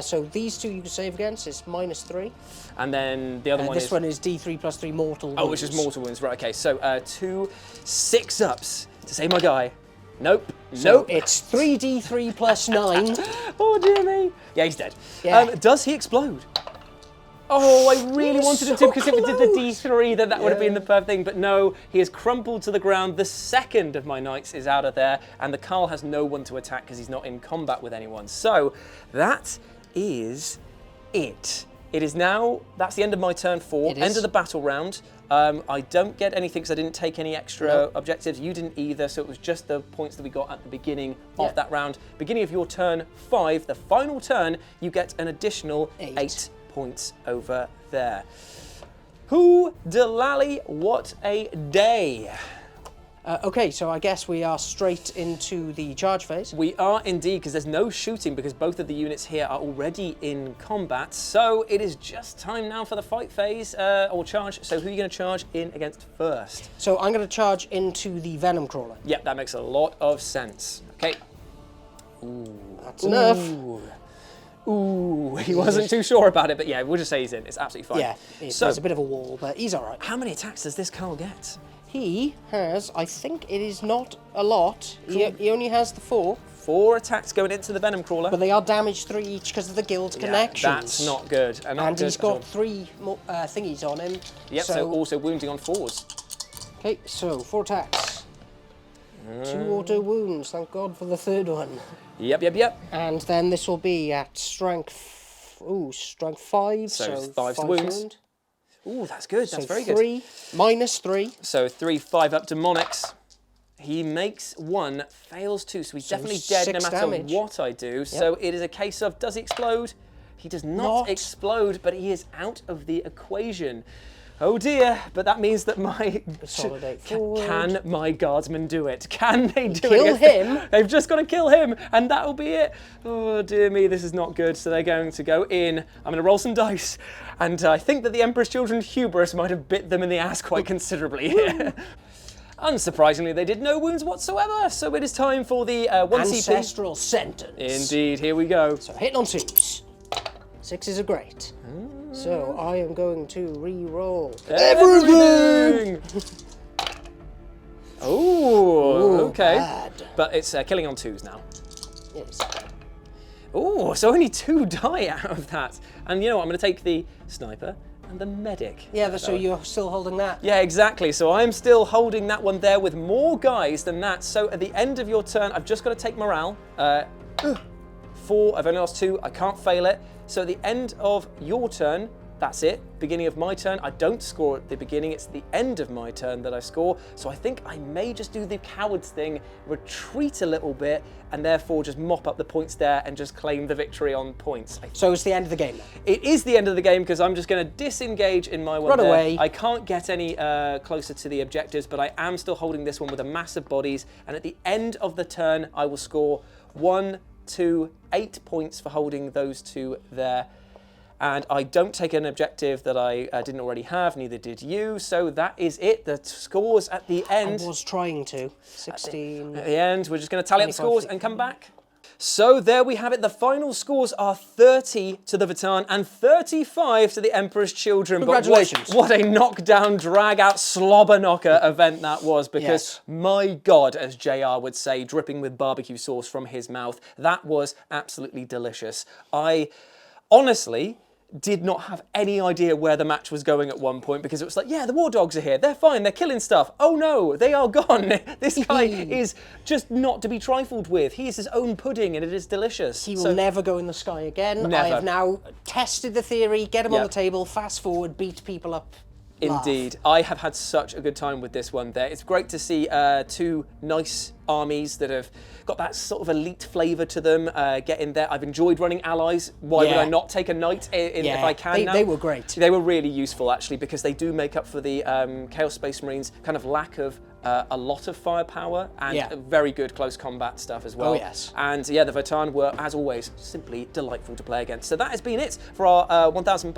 So these 2 you can save against is -3. And then the other one this is... one is D3 + 3 mortal wounds. Oh, which is mortal wounds. Right, okay. So 2 6-ups to save my guy. Nope. So it's 3D3 + 9. Oh, dear me. Yeah, he's dead. Yeah. Does he explode? Oh, I really wanted him to, because if it did the D3, then that would have been the perfect thing. But no, he is crumpled to the ground. The second of my knights is out of there, and the Carl has no one to attack because he's not in combat with anyone. So that is it. It is now, that's the end of my turn 4, end of the battle round. I don't get anything because I didn't take any extra objectives. You didn't either, so it was just the points that we got at the beginning of that round. Beginning of your turn 5, the final turn, you get an additional 8 points over there. Who delally, what a day. Okay, so I guess we are straight into the charge phase. We are indeed, because there's no shooting because both of the units here are already in combat. So it is just time now for the fight phase, or charge. So who are you going to charge in against first? So I'm going to charge into the Venom Crawler. Yep, that makes a lot of sense. Okay. Ooh. That's enough. Ooh, he wasn't too sure about it, but yeah, we'll just say he's in. It's absolutely fine. Yeah, there's a bit of a wall, but he's all right. How many attacks does this Carl get? He has, I think it is not a lot. Cool. He only has the 4. 4 attacks going into the Venom Crawler. But they are damaged 3 each because of the guild connections. That's not good. And he's got 3 more, thingies on him. Yep, so also wounding on 4s. Okay, so 4 attacks. 2 auto wounds, thank God for the 3rd one. Yep. And then this will be at strength 5. So 5 wounds. Wound. Ooh, that's good. That's very good. 3 -3. So 3, 5 up demonics. He makes 1, fails 2, so he's definitely dead no matter what I do. Yep. So it is a case of, does he explode? He does not explode, but he is out of the equation. Oh dear, but that means that can my guardsmen do it? Can they do it? Kill him? They've just got to kill him, and that'll be it. Oh dear me, this is not good. So they're going to go in. I'm going to roll some dice, and I think that the Emperor's Children's hubris might have bit them in the ass quite considerably here. Unsurprisingly, they did no wounds whatsoever, so it is time for the 1 Ancestral Sentence. Indeed, here we go. So hitting on 2s. 6s are great. So I am going to re-roll everything! Oh, okay. Bad. But it's killing on 2s now. Yes. Oh, so only 2 die out of that. And you know what, I'm going to take the sniper and the medic. Yeah, so you're still holding that? Yeah, exactly. So I'm still holding that one there with more guys than that. So at the end of your turn, I've just got to take morale. 4, I've only lost 2, I can't fail it. So at the end of your turn, that's it. Beginning of my turn, I don't score at the beginning, it's the end of my turn that I score. So I think I may just do the cowards thing, retreat a little bit, and therefore just mop up the points there and just claim the victory on points. So it's the end of the game then? It is the end of the game because I'm just going to disengage in my one Run away. I can't get any closer to the objectives, but I am still holding this one with a mass of bodies. And at the end of the turn, I will score 1, 2, 8 points for holding those 2 there. And I don't take an objective that I didn't already have, neither did you. So that is it. The scores at the end. I was trying to. 16. At the end, we're just going to tally up the scores and come back. So there we have it. The final scores are 30 to the Votann and 35 to the Emperor's Children. Congratulations. But what a knockdown, drag-out, slobber-knocker event that was. Because, my God, as JR would say, dripping with barbecue sauce from his mouth, that was absolutely delicious. I honestly did not have any idea where the match was going at one point because it was like, yeah, the war dogs are here. They're fine. They're killing stuff. Oh no, they are gone. This guy is just not to be trifled with. He is his own pudding and it is delicious. He will never go in the sky again. Never. I have now tested the theory, get him on the table, fast forward, beat people up. Indeed. I have had such a good time with this one there. It's great to see 2 nice armies that have got that sort of elite flavour to them get in there. I've enjoyed running allies. Why would I not take a knight if I can now? They were great. They were really useful actually because they do make up for the Chaos Space Marines kind of lack of a lot of firepower and Yeah. very good close combat stuff as well. Oh, yes. And yeah, the Votann were, as always, simply delightful to play against. So that has been it for our 1,000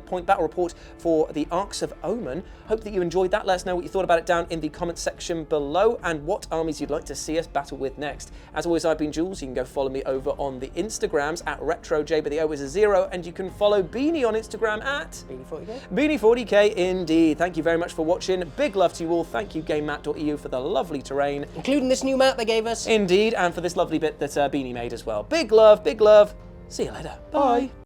point battle report for the Arcs of Omen. Hope that you enjoyed that. Let us know what you thought about it down in the comments section below and what armies you'd like to see us battle with next. As always, I've been Jules. You can go follow me over on the Instagrams at RetroJ, but the O is a 0, and you can follow Beanie on Instagram at Beanie40k. Beanie40k indeed. Thank you very much for watching. Big love to you all. Thank you, GameMat.eu, for the lovely terrain. Including this new map they gave us. Indeed, and for this lovely bit that Beanie made as well. Big love, big love. See you later. Bye.